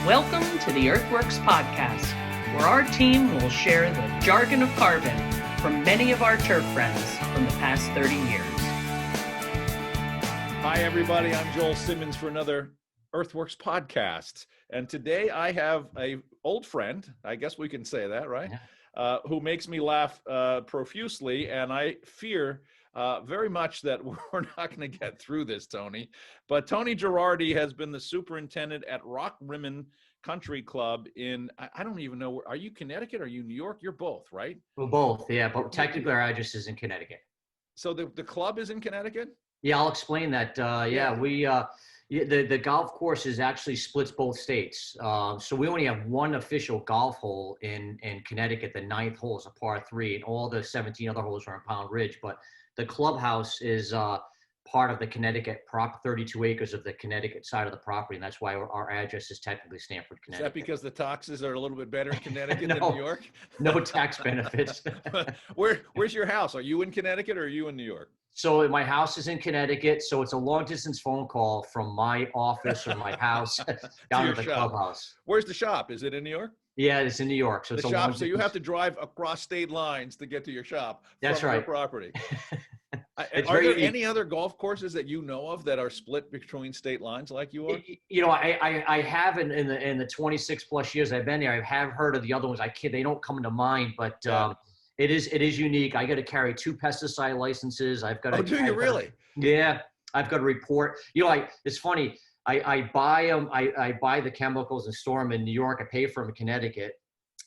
Welcome to the Earthworks Podcast, where our team will share the jargon of carbon from many of our turf friends from the past 30 years. Hi, everybody. I'm Joel Simmons for another Earthworks Podcast. And today I have an old friend, I guess we can say that, right? Who makes me laugh profusely, and I fear very much that we're not going to get through this, Tony. But Tony Girardi has been the superintendent at Rockrimmon Country Club in, I don't even know, are you Connecticut or are you New York? You're both, right? Well, both, yeah, but technically our address is in Connecticut. So the club is in Connecticut? Yeah, I'll explain that. The golf course is actually splits both states. So we only have one official golf hole in Connecticut. The 9th hole is a par 3, and all the 17 other holes are in Pound Ridge. But the clubhouse is part of the Connecticut 32 acres of the Connecticut side of the property, and that's why our address is technically Stamford, Connecticut. Is that because the taxes are a little bit better in Connecticut than New York? No tax benefits. Where's your house? Are you in Connecticut or are you in New York? So my house is in Connecticut, so it's a long distance phone call from my office or my house down to the clubhouse. Where's the shop? Is it in New York? Yeah, it's in New York. So the it's shop. So you have to drive across state lines to get to your shop. That's from right. Your property. Are there any other golf courses that you know of that are split between state lines like you are? You know, I have in the 26 plus years I've been there. I have heard of the other ones. They don't come to mind, but. Yeah. It is unique. I got to carry 2 pesticide licenses. I've got to. Oh, do you really? Yeah, I've got to report. You know, it's funny. I buy them. I buy the chemicals and store them in New York. I pay for them in Connecticut,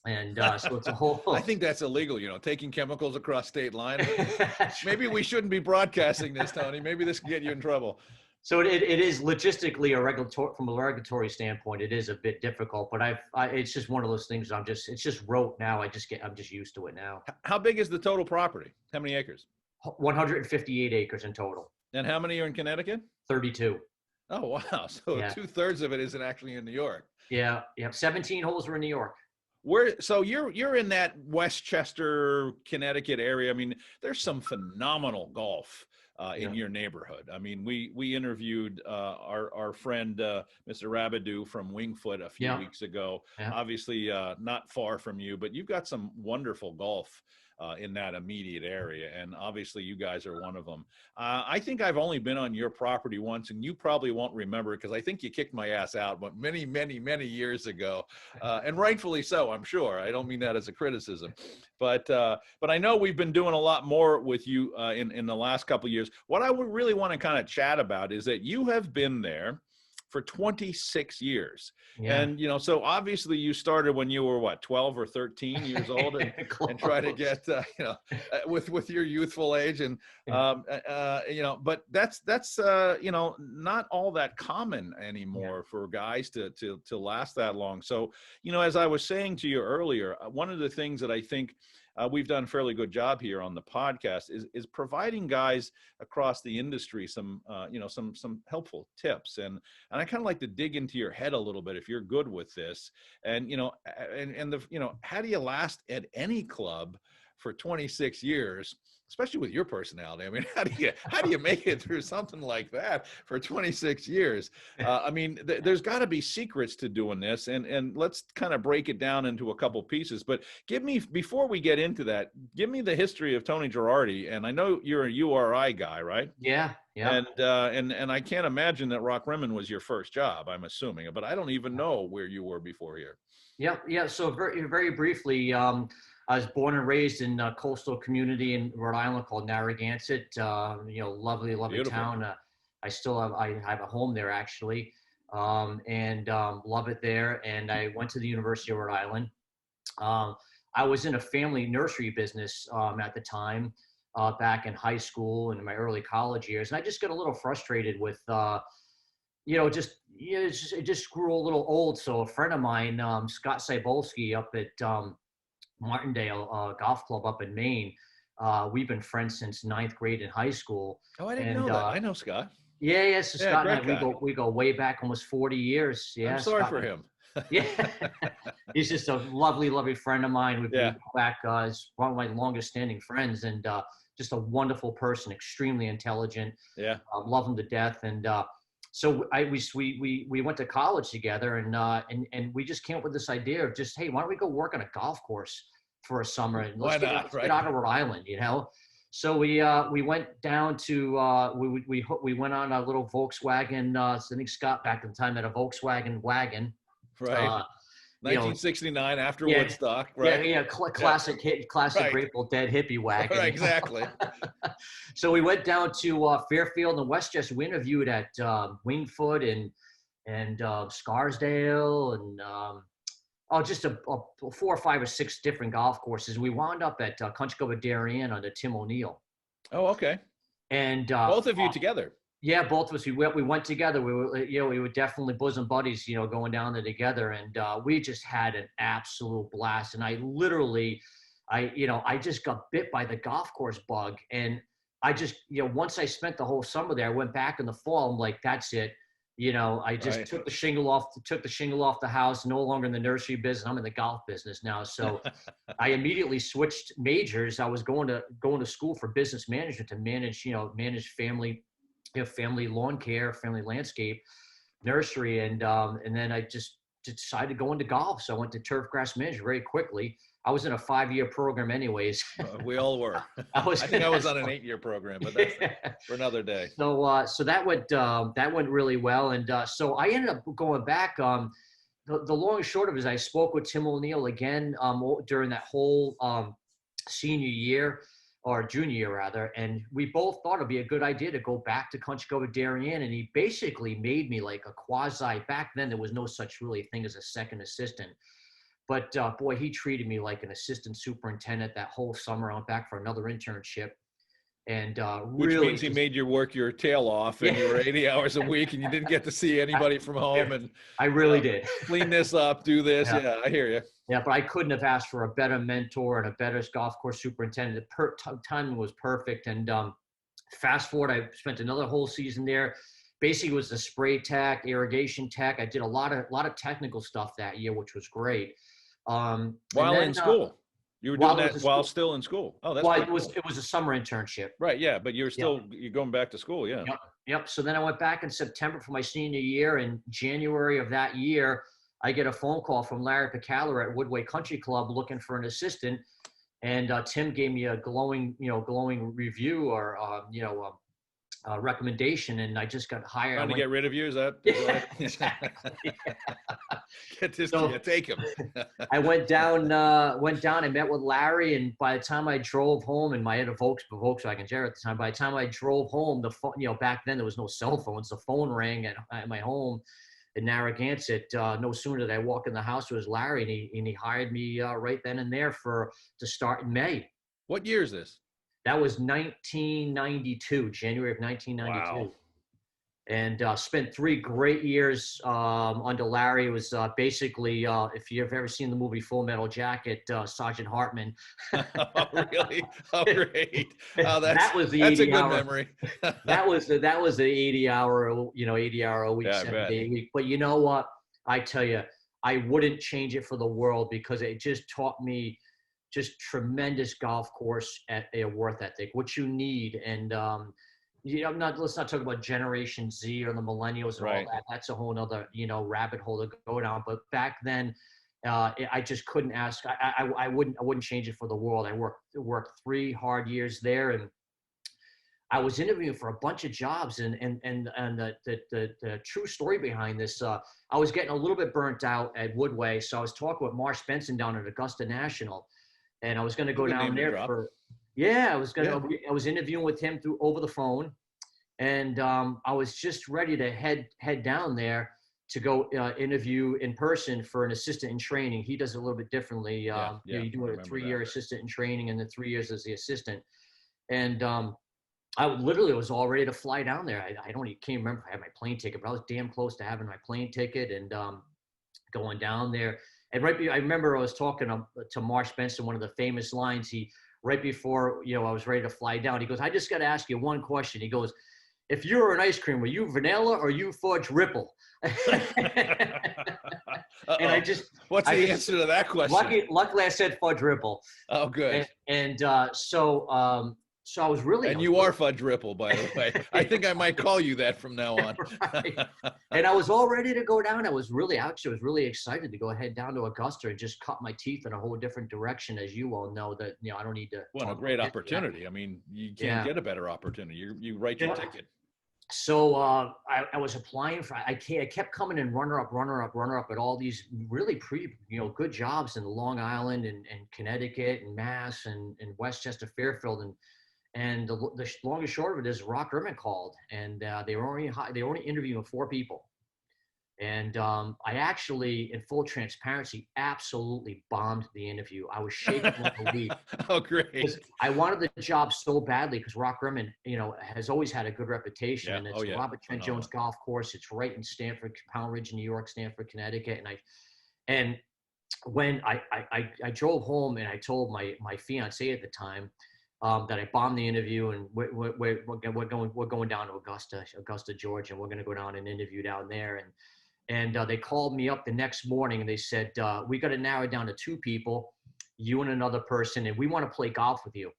and so it's a whole. I think that's illegal. You know, taking chemicals across state line. Maybe we shouldn't be broadcasting this, Tony. Maybe this can get you in trouble. So it is logistically from a regulatory standpoint, it is a bit difficult, but it's just one of those things. It's just rote now. I'm just used to it now. How big is the total property? How many acres? 158 acres in total. And how many are in Connecticut? 32. Oh, wow. So yeah. 2/3 of it isn't actually in New York. Yeah. 17 holes are in New York. So you're in that Westchester, Connecticut area. I mean, there's some phenomenal golf in your neighborhood. I mean, we interviewed our friend Mr. Rabidou from Wingfoot a few weeks ago. Yeah. Obviously, not far from you, but you've got some wonderful golf in that immediate area, and obviously you guys are one of them. I think I've only been on your property once, and you probably won't remember because I think you kicked my ass out many, many, many years ago, and rightfully so, I'm sure. I don't mean that as a criticism, but I know we've been doing a lot more with you in the last couple of years. What I would really want to kind of chat about is that you have been there for 26 years. Yeah. And, you know, so obviously you started when you were 12 or 13 years old and try to get, with your youthful age and, but that's not all that common anymore for guys to last that long. So, you know, as I was saying to you earlier, one of the things that I think we've done a fairly good job here on the podcast is providing guys across the industry some helpful tips. And I kind of like to dig into your head a little bit if you're good with this. And, how do you last at any club for 26 years? Especially with your personality. I mean, how do you make it through something like that for 26 years? I mean, there's got to be secrets to doing this, and let's kind of break it down into a couple pieces. But before we get into that, give me the history of Tony Girardi. And I know you're a URI guy, right? Yeah. And I can't imagine that Rockrimmon was your first job. I'm assuming, but I don't even know where you were before here. Yeah. So very, very briefly. I was born and raised in a coastal community in Rhode Island called Narragansett. Lovely Beautiful. Town. I have a home there actually, and love it there. And I went to the University of Rhode Island. I was in a family nursery business at the time, back in high school and in my early college years, and I just got a little frustrated with. It just grew a little old. So a friend of mine, Scott Cybolski, up at Martindale Golf Club up in Maine. We've been friends since 9th grade in high school. Oh, I didn't know that. I know Scott. Yeah. So Scott and I, we go way back almost 40 years. Yeah. I'm sorry for him. Yeah. He's just a lovely, lovely friend of mine. We've been back as one of my longest standing friends, and just a wonderful person, extremely intelligent. Yeah. Love him to death. And So we went to college together, and we just came up with this idea of just, hey, why don't we go work on a golf course for a summer, and let's get out of Rhode Island, you know? So we went down to we went on a little Volkswagen. I think Scott back in the time had a Volkswagen wagon. Right. 1969 after Woodstock, right? Yeah, classic Grateful Dead hippie wagon. Right, exactly. So we went down to Fairfield and Westchester. We interviewed at Wingfoot and Scarsdale and just a 4 or 5 or 6 different golf courses. We wound up at Country Club of Darien under Tim O'Neill. Oh, okay. And both of you together. Yeah, both of us. We went together. We were definitely bosom buddies, going down there together, and we just had an absolute blast. And I just got bit by the golf course bug, and I just, once I spent the whole summer there, I went back in the fall. I'm like, that's it. I just took the shingle off the house. No longer in the nursery business. I'm in the golf business now. So I immediately switched majors. I was going to school for business management to manage family lawn care, family landscape, nursery, and then I just decided to go into golf. So I went to turf grass management very quickly. I was in a 5-year program anyways. We all were. I think I was on an 8-year program, but that's for another day. So that went really well, and so I ended up going back. The long and short of it is I spoke with Tim O'Neill again during that whole senior year. Or junior year rather, and we both thought it'd be a good idea to go back to Country Club of Darien, and he basically made me like a quasi. Back then, there was no such really thing as a second assistant, but boy, he treated me like an assistant superintendent that whole summer. I went back for another internship, and which means he made you work your tail off, and you were 80 hours a week, and you didn't get to see anybody from home. And I really did. Clean this up, do this. Yeah, I hear you. Yeah, but I couldn't have asked for a better mentor and a better golf course superintendent. The timing was perfect. And fast forward, I spent another whole season there. Basically, it was the spray tech, irrigation tech. I did a lot of technical stuff that year, which was great. While in school, you were doing that while still in school. Oh, that's it was a summer internship. Right. Yeah, but you're going back to school. Yeah. Yep. So then I went back in September for my senior year. In January of that year, I get a phone call from Larry Picaller at Woodway Country Club looking for an assistant, and Tim gave me a glowing review or recommendation, and I just got hired. Trying to get rid of you? Is that? Exactly. Get this to you. Take him. I went down. I met with Larry, and by the time I drove home, and I had a Volkswagen Jetta at the time. By the time I drove home, the phone, back then there was no cell phones. The phone rang at my home in Narragansett. No sooner did I walk in the house, it was Larry, and he hired me right then and there to start in May. What year is this? That was 1992, January of 1992. Wow. And spent 3 great years under Larry. It was basically, if you've ever seen the movie Full Metal Jacket, Sergeant Hartman. Oh, really? Oh, great. Oh, that's a good memory. that was the 80-hour a week, 7-day week. But you know what? I tell you, I wouldn't change it for the world, because it just taught me just tremendous golf course work ethic, what you need. And let's not talk about Generation Z or the millennials and all that. That's a whole other, rabbit hole to go down. But back then, I just couldn't ask. I wouldn't change it for the world. I worked 3 hard years there, and I was interviewing for a bunch of jobs. And the true story behind this, I was getting a little bit burnt out at Woodway, so I was talking with Marsh Benson down at Augusta National, and I was going to go down there for. Yeah, I was interviewing with him over the phone, and I was just ready to head down there to go interview in person for an assistant in training. He does it a little bit differently. You do a 3-year assistant in training, and then 3 years as the assistant. And I literally was all ready to fly down there. I can't remember if I had my plane ticket, but I was damn close to having my plane ticket and going down there. And I remember I was talking to Marsh Benson, one of the famous lines. Right before, I was ready to fly down, he goes, "I just got to ask you one question." He goes, "If you were an ice cream, were you vanilla or you fudge ripple?" And what's the answer to that question? Luckily I said fudge ripple. Oh, good. So So I was really, and you are Fudge Ripple, by the way. I think I might call you that from now on. Right. And I was all ready to go down. I was really excited to go ahead down to Augusta and just cut my teeth in a whole different direction. As you all know, that I don't need to. What a great opportunity! I mean, you can't get a better opportunity. You write your ticket. So I was applying for. I kept coming in runner up at all these really pretty good jobs in Long Island and Connecticut and Mass and Westchester, Fairfield, and the long and short of it is Rockrimmon called, and they were only interviewing 4 people. And I actually, in full transparency, absolutely bombed the interview. I was shaking like a leaf. Oh, great. I wanted the job so badly because Rockrimmon, has always had a good reputation. Yeah. And it's Robert Trent Jones Golf Course. It's right in Stamford, Pound Ridge, New York, Stamford, Connecticut. And when I drove home and I told my fiance at the time that I bombed the interview, and we're going down to Augusta, Georgia, and we're going to go down and interview down there. And they called me up the next morning and they said, we got to narrow it down to 2 people, you and another person, and we want to play golf with you.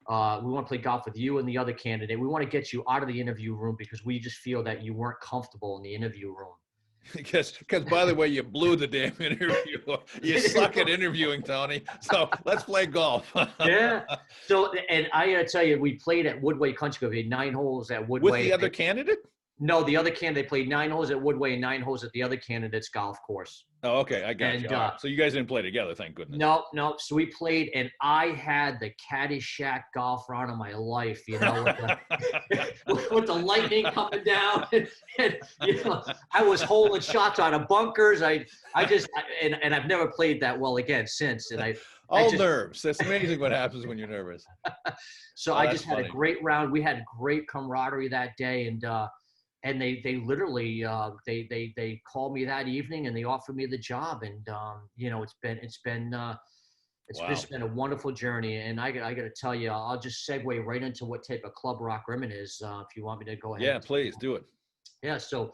We want to play golf with you and the other candidate. We want to get you out of the interview room because we just feel that you weren't comfortable in the interview room. Because by the way, you blew the damn interview. You suck at interviewing, Tony. So let's play golf. Yeah. So, and I got to tell you, we played at Woodway Country Club. We had 9 holes at Woodway. With the other candidate? No, the other candidate played 9 holes at Woodway and 9 holes at the other candidate's golf course. Oh, okay. I got you. Right. So you guys didn't play together, thank goodness. No. So we played, and I had the Caddyshack golf round of my life, with the lightning coming down. And I was holding shots out of bunkers. And I've never played that well again since. And nerves. That's amazing what happens when you're nervous. So I just had a great round. We had great camaraderie that day, and they literally they called me that evening and they offered me the job, and it's been a wonderful journey. And I got to tell you, I'll just segue right into what type of club Rockrimmon is, if you want me to go ahead. Yeah, please do it. Yeah, so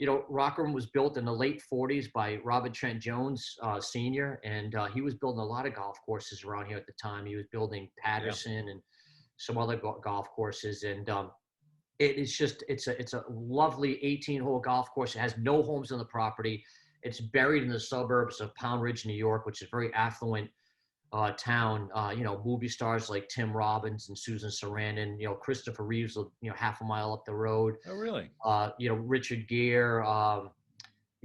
Rockrimmon was built in the late 40s by Robert Trent Jones Sr., and he was building a lot of golf courses around here at the time. He was building Patterson and some other golf courses, and it's a lovely 18-hole golf course. It has no homes on the property. It's buried in the suburbs of Pound Ridge, New York, which is a very affluent town. Movie stars like Tim Robbins and Susan Sarandon. Christopher Reeves, half a mile up the road. Oh, really? Richard Gere.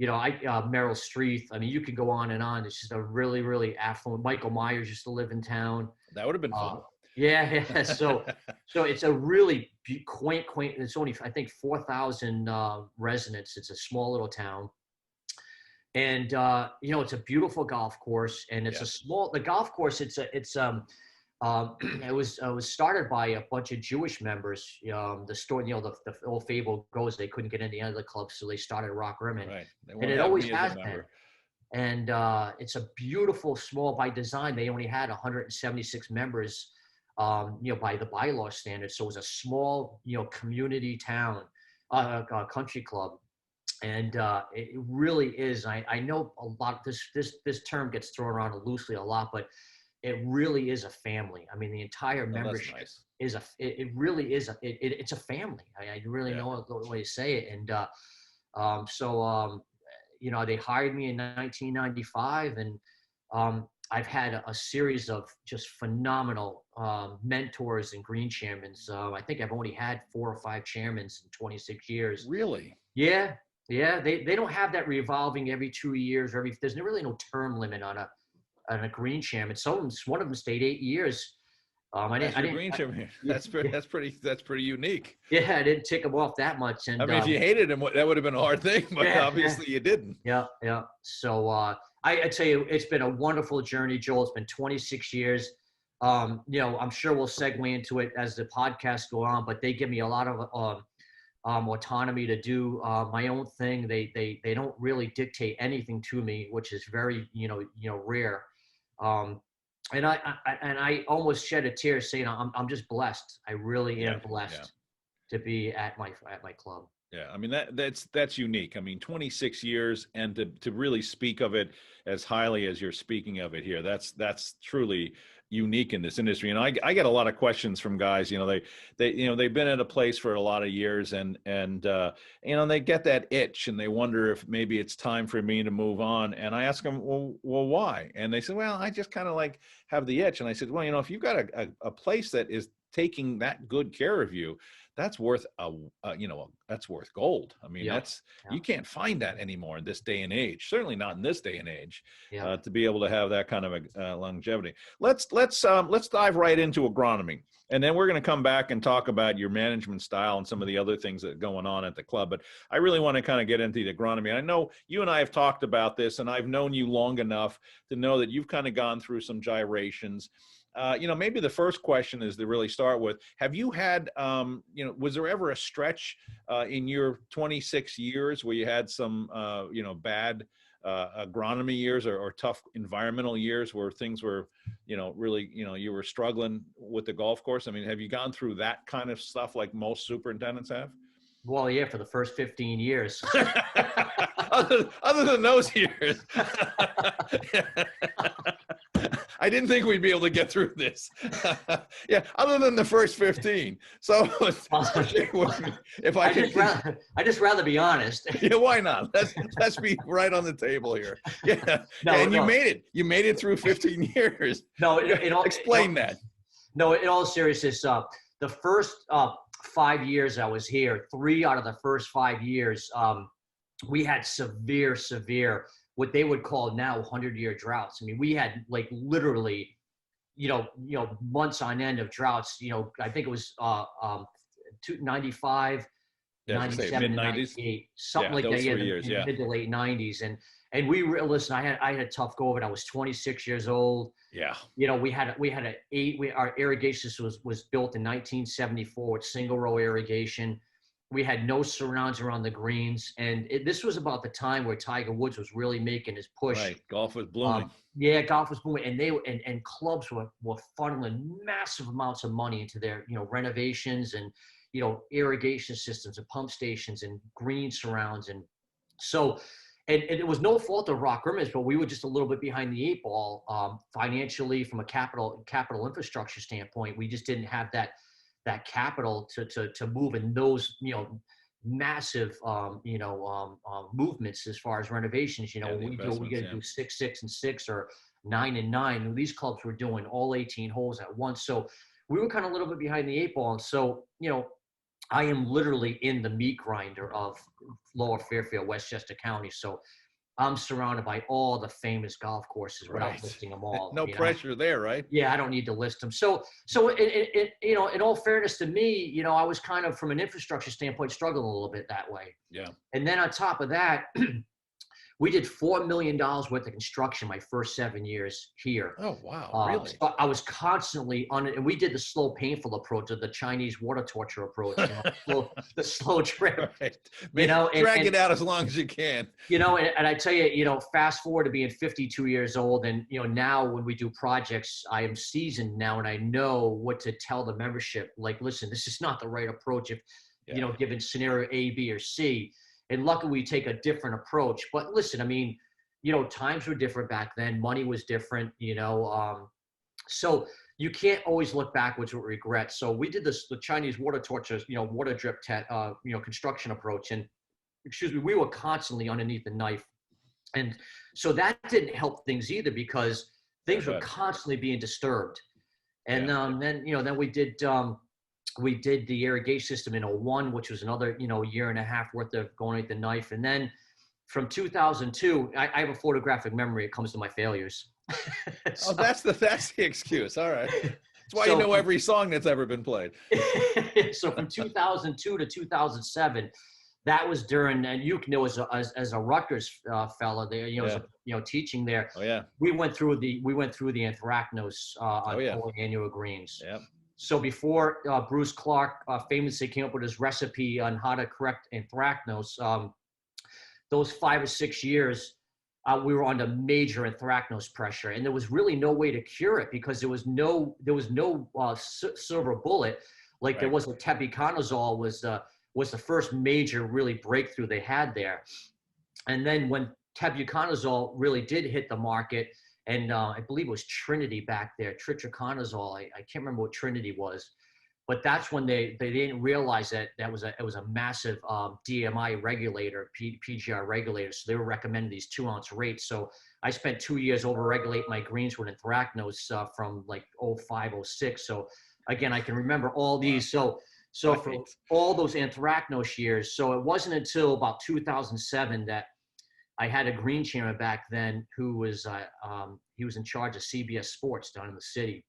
Meryl Streep. I mean, you could go on and on. It's just a really, really affluent. Michael Myers used to live in town. That would have been fun. Yeah. So it's a really quaint. It's only, I think, 4,000 residents. It's a small little town, and it's a beautiful golf course, and it's the golf course. It was started by a bunch of Jewish members. The story, the old fable goes, they couldn't get any other clubs, so they started Rockrimmon, right? And it always has been. And it's a beautiful small, by design. They only had 176 members. By the bylaw standards. So it was a small, community town, country club. And it really is. I know a lot of this term gets thrown around loosely a lot, but it really is a family. I mean, the entire membership is it really is. It's a family. I really know the way to say it. And they hired me in 1995, and I've had a series of just phenomenal mentors and green chairmen. So I think I've only had 4 or 5 chairmen in 26 years. Really? Yeah. They don't have that revolving every 2 years or there's really no term limit on a green chairman. One of them stayed 8 years. Green chairman. That's pretty unique. Yeah, I didn't tick him off that much. And if you hated him, that would have been a hard thing. But obviously you didn't. Yeah. So I tell you, it's been a wonderful journey, Joel. It's been 26 years. I'm sure we'll segue into it as the podcast go on, but they give me a lot of autonomy to do my own thing. They don't really dictate anything to me, which is very rare. And I almost shed a tear saying I'm just blessed. I really am blessed to be at my club. Yeah, I mean that's unique. I mean, 26 years, and to really speak of it as highly as you're speaking of it here, that's truly unique in this industry. And I get a lot of questions from guys, they've been at a place for a lot of years and they get that itch and they wonder if maybe it's time for me to move on. And I ask them, well, why? And they said, well, I just kind of like have the itch. And I said, well, if you've got a place that is taking that good care of you, that's worth that's worth gold. I mean, you can't find that anymore in this day and age. Certainly not in this day and age, to be able to have that kind of a longevity. Let's dive right into agronomy, and then we're going to come back and talk about your management style and some of the other things that are going on at the club. But I really want to kind of get into the agronomy. I know you and I have talked about this, and I've known you long enough to know that you've kind of gone through some gyrations. Maybe the first question is to really start with, have you had, was there ever a stretch in your 26 years where you had some, bad agronomy years or tough environmental years where things were, really, you were struggling with the golf course? I mean, have you gone through that kind of stuff like most superintendents have? Well, yeah, for the first 15 years. other than those years. I didn't think we'd be able to get through this. Yeah, other than the first 15. So if I could, I just rather be honest. Yeah, why not? Let's be right on the table here. Yeah, you made it. You made it through 15 years. No, explain that. No, in all seriousness, the first 5 years I was here, 3 out of the first 5 years, we had severe, what they would call now 100-year droughts. I mean, we had like literally, months on end of droughts. I think it was 95, 97, 98, something like that. Yeah, mid to late 90s, and we listen. I had a tough go of it. I was 26 years old. Yeah. Our irrigation system was built in 1974 with single row irrigation. We had no surrounds around the greens. And this was about the time where Tiger Woods was really making his push. Right. Golf was blooming. Golf was booming. And clubs were funneling massive amounts of money into their, renovations and, irrigation systems and pump stations and green surrounds. And so, and it was no fault of Rockrimmon, but we were just a little bit behind the 8 ball financially from a capital infrastructure standpoint. We just didn't have that capital to move in those, massive, movements as far as renovations. We got to do 6, 6, and 6 or 9 and 9. These clubs were doing all 18 holes at once. So we were kind of a little bit behind the 8 ball. And so, I am literally in the meat grinder of Lower Fairfield, Westchester County. So I'm surrounded by all the famous golf courses without listing them all. No pressure there, right? Yeah, I don't need to list them. So in all fairness to me, I was kind of from an infrastructure standpoint struggling a little bit that way. Yeah. And then on top of that, we did $4 million worth of construction my first 7 years here. Oh, wow. Really? So I was constantly on it. And we did the slow, painful approach of the Chinese water torture approach, the slow drip. Right. Drag it out as long as you can. And I tell you, fast forward to being 52 years old. And, now when we do projects, I am seasoned now and I know what to tell the membership. Like, listen, this is not the right approach if, given scenario A, B, or C. And luckily we take a different approach. But listen, I mean, times were different back then. Money was different, so you can't always look backwards with regret. So we did the Chinese water torture, water drip, construction approach. And we were constantly underneath the knife. And so that didn't help things either because things were constantly being disturbed. And then we did the irrigation system in 01, which was another, year and a half worth of going at the knife. And then from 2002, I have a photographic memory. It comes to my failures. So, that's the excuse. All right. That's why you know every song that's ever been played. So from 2002 to 2007, that was during, and you know, as a Rutgers fellow there, teaching there. Oh yeah. We went through the anthracnose on annual greens. Yeah. So before Bruce Clark famously came up with his recipe on how to correct anthracnose, those 5 or 6 years, we were under major anthracnose pressure, and there was really no way to cure it because there was no silver bullet like there was with tebuconazole was the first major really breakthrough they had there. And then when tebuconazole really did hit the market, and I believe it was Trinity back there, tritroconazole. I can't remember what Trinity was, but that's when they didn't realize that it was a massive DMI regulator, PGR regulator. So they were recommending these 2-ounce rates. So I spent 2 years over-regulating my greens with anthracnose from like 05, 06. So again, I can remember all these. So for all those anthracnose years, so it wasn't until about 2007 that I had a green chairman back then who was he was in charge of CBS Sports down in the city,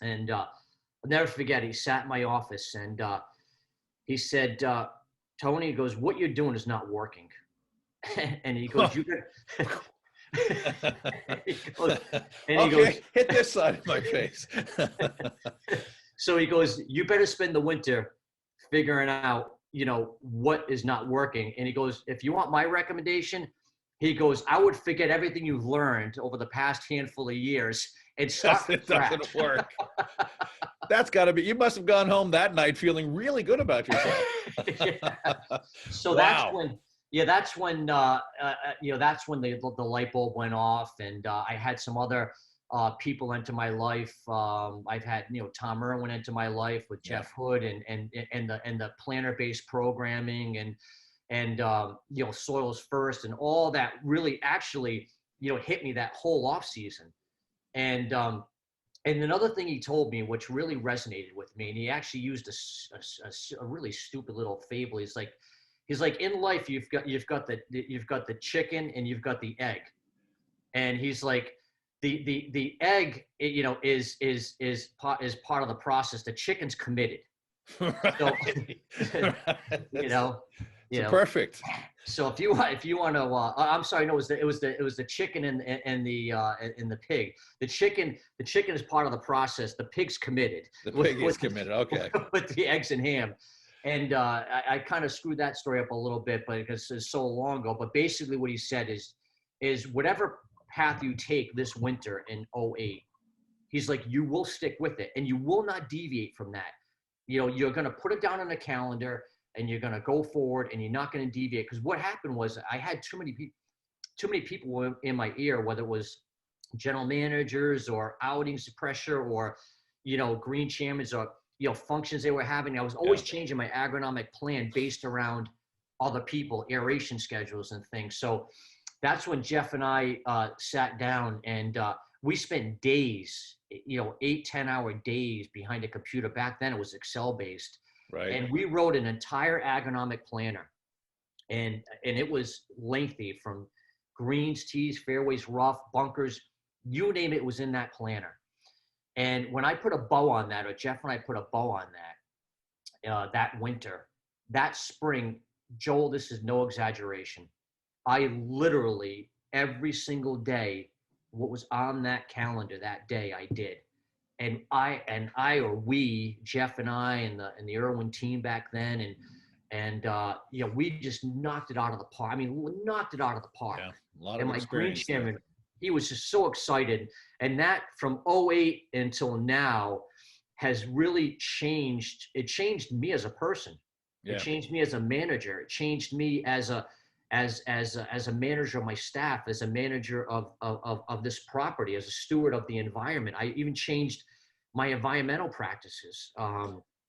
and I'll never forget. He sat in my office and he said, "Tony," he goes, "what you're doing is not working," and he goes, "You got." he goes, hit this side of my face. So he goes, "You better spend the winter figuring out, what is not working." And he goes, "If you want my recommendation," he goes, "I would forget everything you've learned over the past handful of years and start from scratch." That's gonna work. That's got to be. You must have gone home that night feeling really good about yourself. Yeah. So wow. that's when the light bulb went off, and I had some other people into my life. I've had Tom Irwin into my life with Jeff Hood and the planner-based programming and Soils First and all that really actually hit me that whole off season. And another thing he told me, which really resonated with me, and he actually used a really stupid little fable. He's like, in life, you've got the chicken and you've got the egg, and he's like, the egg, is part of the process. The chicken's committed. Right. So, perfect. So if you want to, I'm sorry, no, it was the chicken and the pig. The chicken is part of the process. The pig's committed. The pig is committed. Okay. With the eggs and ham. And I kind of screwed that story up a little bit, but because it's so long ago. But basically, what he said is whatever path you take this winter in 08, he's like, you will stick with it, and you will not deviate from that. You're going to put it down on the calendar, and you're going to go forward, and you're not going to deviate. Because what happened was I had too many people in my ear, whether it was general managers or outings pressure or green chairmen or functions they were having. I was always changing my agronomic plan based around other people, aeration schedules and things. So that's when Jeff and I sat down, and we spent days, 8-10-hour days behind a computer. Back then it was Excel based. Right. And we wrote an entire agronomic planner, and it was lengthy, from greens, tees, fairways, rough, bunkers, you name it was in that planner. And when I put a bow on that, or Jeff and I put a bow on that, that winter, that spring, Joel, this is no exaggeration, I literally every single day, what was on that calendar that day, I did. And we, Jeff and I and the Irwin team back then, and we just knocked it out of the park. I mean, we knocked it out of the park. Yeah, a lot of and my green experience chairman, he was just so excited. And that from 08 until now has really changed. It changed me as a person. Yeah. It changed me as a manager. It changed me as a manager of my staff, as a manager of this property, as a steward of the environment. I even changed my environmental practices.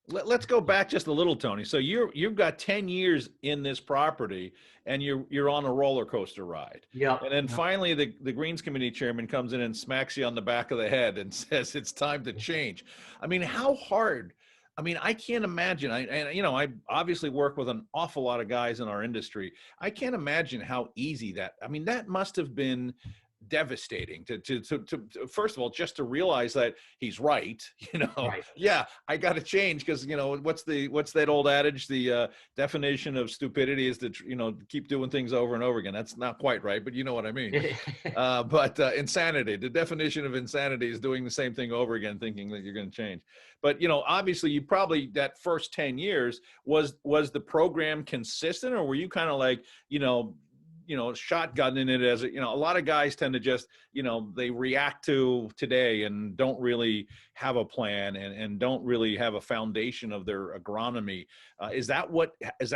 Let's go back just a little, Tony. So you've got 10 years in this property, and you're on a roller coaster ride. Yeah. And then finally, the Greens Committee chairman comes in and smacks you on the back of the head and says it's time to change. I mean, how hard? I mean, I can't imagine. I obviously work with an awful lot of guys in our industry. I can't imagine how easy that. I mean, that must have been devastating to first of all, just to realize that he's right. Right. Yeah, I got to change, because what's that old adage? The definition of stupidity is to keep doing things over and over again. That's not quite right, but you know what I mean. But insanity, the definition of insanity is doing the same thing over again, thinking that you're going to change. But obviously, you probably, that first 10 years, was the program consistent, or were you kind of like shotgunning it as a lot of guys tend to just they react to today and don't really have a plan and don't really have a foundation of their agronomy. Is that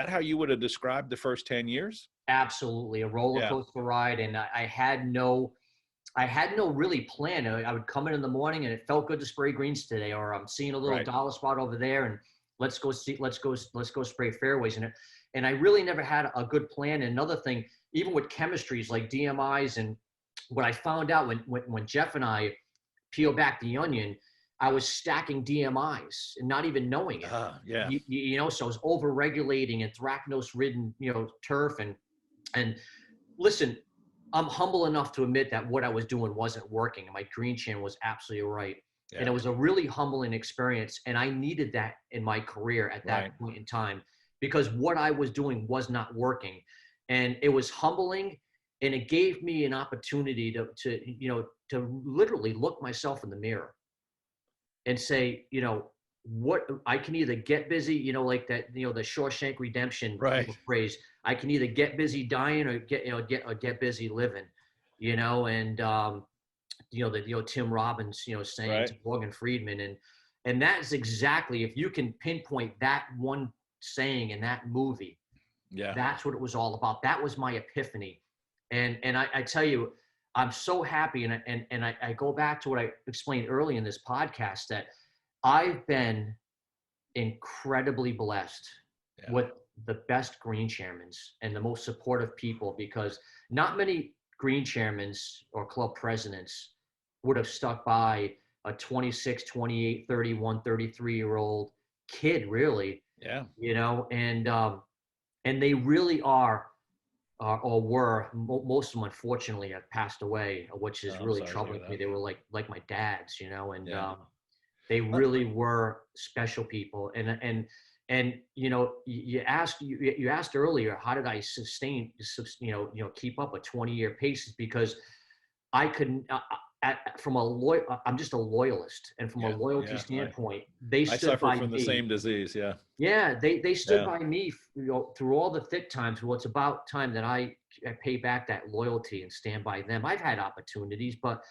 how you would have described the first 10 years? Absolutely, a roller coaster ride, and I had no I had no really plan. I would come in the morning and it felt good to spray greens today, or I'm seeing a little dollar spot over there and let's go spray fairways. And I really never had a good plan. And another thing, even with chemistries like DMIs, and what I found out when Jeff and I peel back the onion, I was stacking DMIs and not even knowing it. Yeah. You know, so I was over-regulating anthracnose-ridden, turf. And listen, I'm humble enough to admit that what I was doing wasn't working. And my green chain was absolutely right. Yeah. And it was a really humbling experience. And I needed that in my career at that point in time, because what I was doing was not working. And it was humbling. And it gave me an opportunity to literally look myself in the mirror and say, what I can either get busy, like that, the Shawshank Redemption phrase. I can either get busy dying or get busy living, and Tim Robbins, saying to Morgan Freeman, and that's exactly, if you can pinpoint that one saying in that movie, that's what it was all about. That was my epiphany. And I tell you, I'm so happy. And I go back to what I explained early in this podcast, that I've been incredibly blessed with the best green chairmen and the most supportive people, because not many green chairmen or club presidents would have stuck by a 26, 28, 31, 33-year-old kid, really. Yeah. And they really are, or were, most of them unfortunately have passed away, which is really troubling to me. They were like my dads, and they really were special people. And you asked earlier, how did I sustain, keep up a 20-year pace? Because I couldn't. I'm just a loyalist, and from a loyalty standpoint, they stood I suffer by from me. The same disease. Yeah, they stood by me, through all the thick times. Well, it's about time that I pay back that loyalty and stand by them. I've had opportunities, but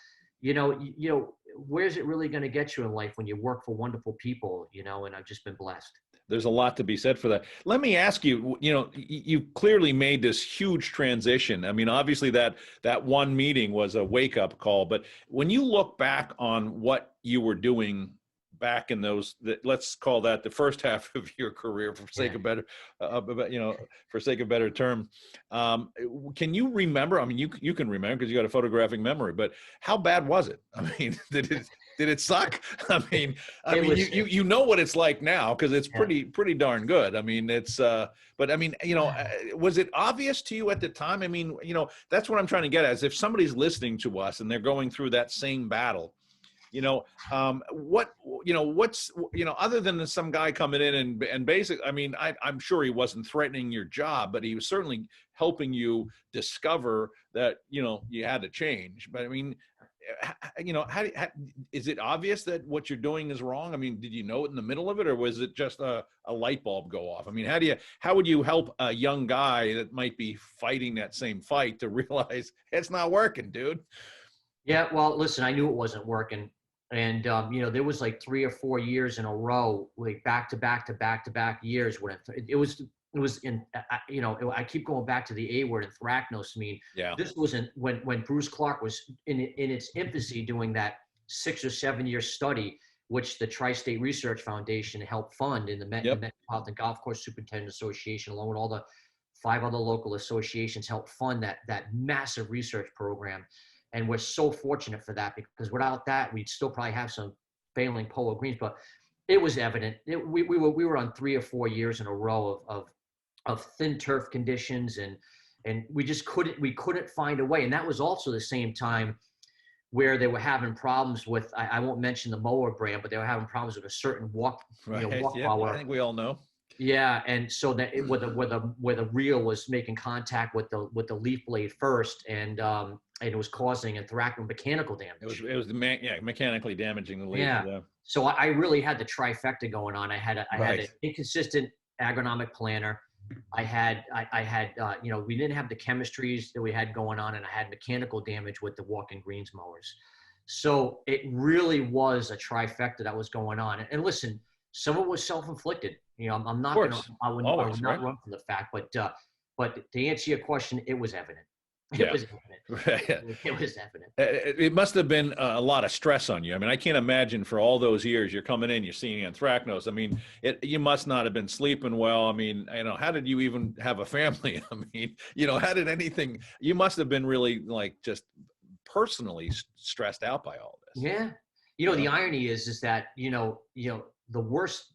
where's it really going to get you in life when you work for wonderful people? And I've just been blessed. There's a lot to be said for that. Let me ask you, you clearly made this huge transition. I mean, obviously that one meeting was a wake-up call, but when you look back on what you were doing back in let's call that the first half of your career, for sake of better, for sake of better term, can you remember? I mean, you can remember because you got a photographic memory, but how bad was it? I mean, did it suck? I mean, you know what it's like now, because it's pretty darn good. I mean, it's, but I mean, was it obvious to you at the time? I mean, that's what I'm trying to get at, is if somebody's listening to us and they're going through that same battle, what's, other than some guy coming in and basically, I mean, I'm sure he wasn't threatening your job, but he was certainly helping you discover that, you had to change. But I mean, how is it obvious that what you're doing is wrong? I mean, did you know it in the middle of it, or was it just a light bulb go off? I mean, how would you help a young guy that might be fighting that same fight to realize it's not working, dude? Yeah, well, listen, I knew it wasn't working. And, there was like 3 or 4 years in a row, like back to back years when it was in, I keep going back to the A word, anthracnose. I mean, this was when Bruce Clark was in its infancy doing that 6 or 7 year study, which the Tri-State Research Foundation helped fund in the Metropolitan Golf Course Superintendent Association, along with all the 5 other local associations, helped fund that massive research program. And we're so fortunate for that, because without that, we'd still probably have some failing polo greens. But it was evident. We were on 3 or 4 years in a row of thin turf conditions, and we just couldn't find a way. And that was also the same time where they were having problems with, I won't mention the mower brand, but they were having problems with a certain walk power. I think we all know. Yeah, and so that where the reel was making contact with the leaf blade first, and it was causing mechanical damage. It was mechanically damaging the leaf. Yeah. So I really had the trifecta going on. I had an inconsistent agronomic planner. I had we didn't have the chemistries that we had going on, and I had mechanical damage with the walking greens mowers. So it really was a trifecta that was going on. And listen, some of it was self-inflicted. I'm not going to, I would not run from the fact, but to answer your question, it was evident. It was evident. It was evident. It must have been a lot of stress on you. I mean, I can't imagine for all those years you're coming in, you're seeing anthracnose. I mean, you must not have been sleeping well. I mean, how did you even have a family? I mean, how did anything, you must have been really like just personally stressed out by all this. Yeah. The irony is that, the worse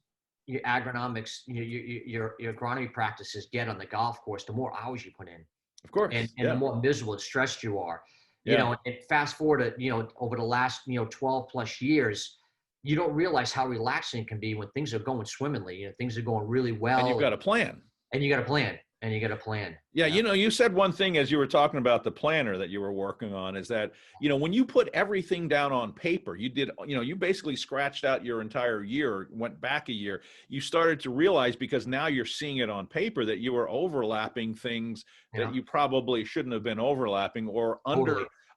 your agronomics, your agronomy practices get on the golf course, the more hours you put in. Of course. And the more miserable and stressed you are. And fast forward to, over the last, 12 plus years, you don't realize how relaxing it can be when things are going swimmingly, things are going really well. And you've got a plan. Yeah. You said one thing as you were talking about the planner that you were working on is that, when you put everything down on paper, you did, you basically scratched out your entire year, went back a year. You started to realize, because now you're seeing it on paper, that you were overlapping things that you probably shouldn't have been overlapping, or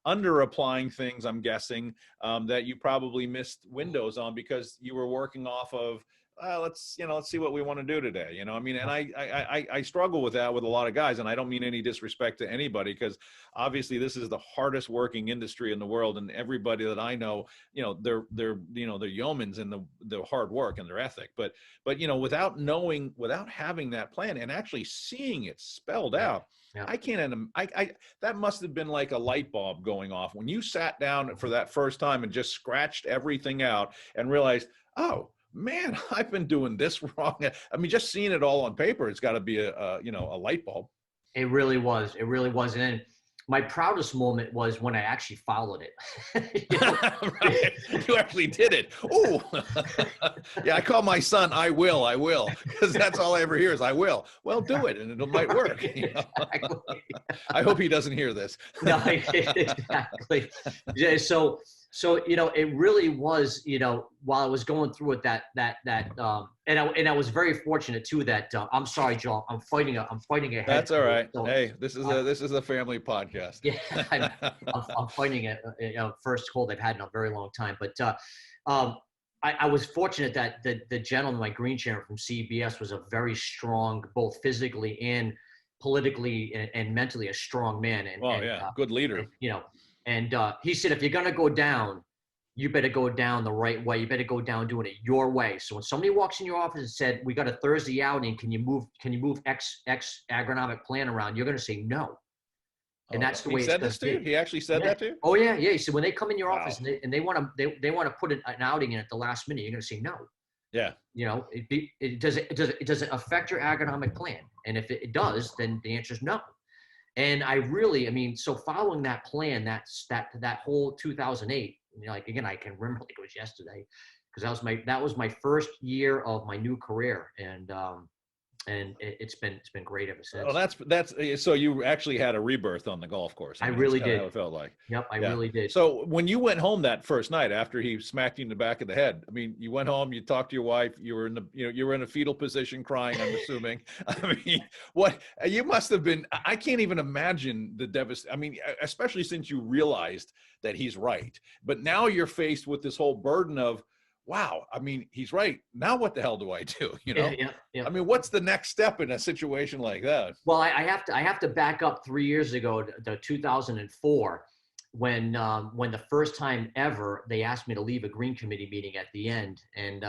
under applying things, I'm guessing, that you probably missed windows on because you were working off of, let's see what we want to do today. And I struggle with that with a lot of guys, and I don't mean any disrespect to anybody, because obviously this is the hardest working industry in the world, and everybody that I know, they're yeomans in the hard work and their ethic, but without having that plan and actually seeing it spelled out. Yeah. That must have been like a light bulb going off when you sat down for that first time and just scratched everything out and realized, oh man, I've been doing this wrong. I mean, just seeing it all on paper, it's got to be a light bulb. It really was. And then my proudest moment was when I actually followed it. Right. You actually did it. Oh, yeah. I call my son, I will, because that's all I ever hear is I will. Well, do it, and it might work. Exactly. I hope he doesn't hear this. No, exactly. Yeah, so it really was, while I was going through it, and I was very fortunate too that I'm sorry, Joel, I'm fighting a head. That's all right. So, hey, this is a family podcast. Yeah, I'm fighting a first cold I've had in a very long time. But I was fortunate that the gentleman, my green chairman from CBS, was a very strong, both physically and politically and mentally, a strong man. Good leader. And he said, if you're going to go down, you better go down the right way. You better go down doing it your way. So when somebody walks in your office and said, we got a Thursday outing, can you move X agronomic plan around? You're going to say no. And that's the way he said this to you? He actually said that to you? Oh yeah. He said, when they come in your office and they want to put an outing in at the last minute, you're going to say no. Yeah. Does it affect your agronomic plan? And if it does, then the answer is no. And so following that plan, that whole 2008, again, I can remember like it was yesterday, because that was my first year of my new career, and it's been great ever since. Well, that's so you actually had a rebirth on the golf course. I really did. How it felt like. Yep, I really did. So when you went home that first night after he smacked you in the back of the head, I mean, you went home, you talked to your wife, you were in a fetal position crying, I'm assuming. I mean, what you must have been. I can't even imagine the devastation. I mean, especially since you realized that he's right, but now you're faced with this whole burden of, wow, I mean, he's right. Now what the hell do I do? Yeah. I mean, what's the next step in a situation like that? Well, I have to back up 3 years ago to 2004, when the first time ever they asked me to leave a green committee meeting at the end, and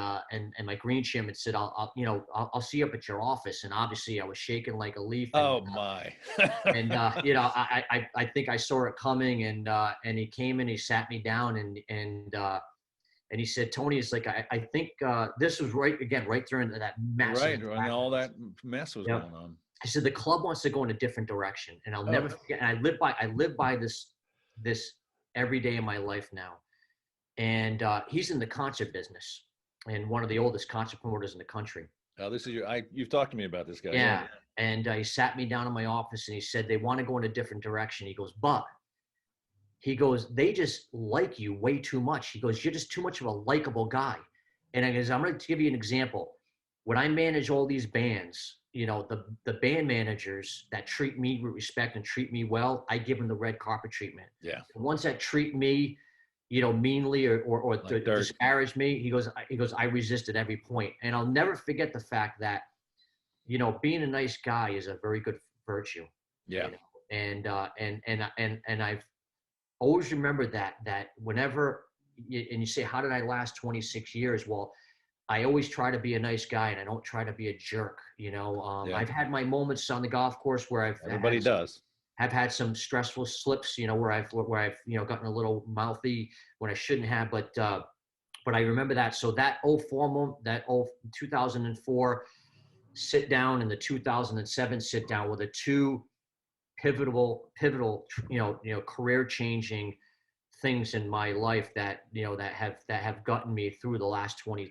my green chairman said, I'll see you up at your office, and obviously I was shaking like a leaf. And, oh my! And I think I saw it coming, and he came and he sat me down, and he said, Tony, it's like, I think this was right during that massive. Right, when all that mess was going on. I said, the club wants to go in a different direction. And I'll never forget. And I live by this every day of my life now. And he's in the concert business, and one of the oldest concert promoters in the country. Oh, you've talked to me about this guy. Yeah. And he sat me down in my office, and he said, they want to go in a different direction. He goes, but he goes, they just like you way too much. He goes, you're just too much of a likable guy. And I goes, I'm going to give you an example. When I manage all these bands, the band managers that treat me with respect and treat me well, I give them the red carpet treatment. Yeah. The ones that treat me, meanly or like disparage me, he goes, I resist at every point. And I'll never forget the fact that, being a nice guy is a very good virtue. Yeah. And I've always remembered that whenever you say, how did I last 26 years? Well, I always try to be a nice guy, and I don't try to be a jerk. I've had my moments on the golf course where Everybody does. I've had some stressful slips, where I've gotten a little mouthy when I shouldn't have, but I remember that. So that 2004 sit down and the 2007 sit down were the two pivotal, career changing things in my life that have gotten me through the last 12,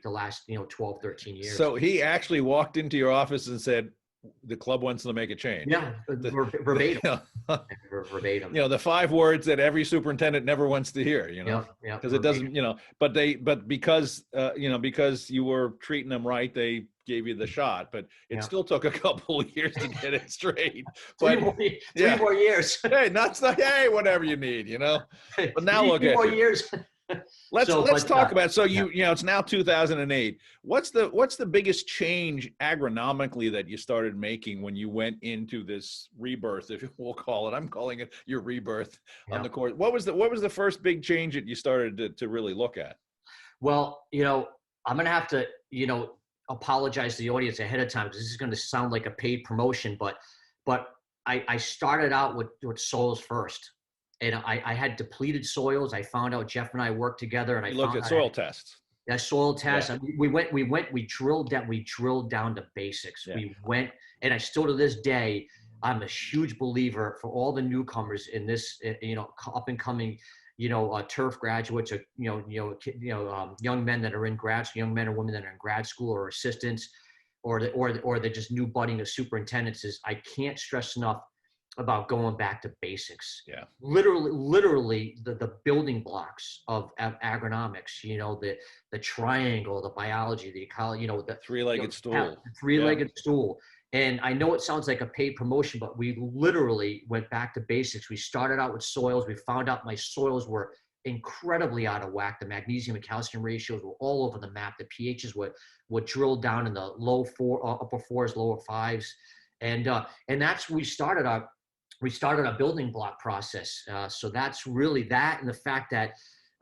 13 years. So he actually walked into your office and said, the club wants to make a change. Yeah, verbatim. Verbatim. The 5 words that every superintendent never wants to hear, because it doesn't, but because you were treating them right, they gave you the shot, but it still took a couple of years to get it straight. But three more years. Hey, hey, whatever you need, But now look at 3 more you. years. Let's talk about, so it's now 2008. What's the biggest change agronomically that you started making when you went into this rebirth, if we'll call it? I'm calling it your rebirth on the course. What was the first big change that you started to really look at? Well, I'm going to have to, apologize to the audience ahead of time, because this is going to sound like a paid promotion, but I started out with soils first. And I had depleted soils. I found out Jeff and I worked together, and I looked at soil tests. Yeah, soil tests. Yeah. We drilled down to basics. Yeah. We went, and I still to this day, I'm a huge believer for all the newcomers in this, up and coming, turf graduates, or young men that are in grad school, young men and women that are in grad school or assistants, or they're just new budding as superintendents. Is I can't stress enough about going back to basics. Yeah. Literally the building blocks of agronomics, the triangle, the biology, the ecology, the three-legged stool. Three-legged stool. And I know it sounds like a paid promotion, but we literally went back to basics. We started out with soils. We found out my soils were incredibly out of whack. The magnesium and calcium ratios were all over the map. The pHs would drill down in the upper 4s, lower 5s. And that's we started our building block process. So that's really that, and the fact that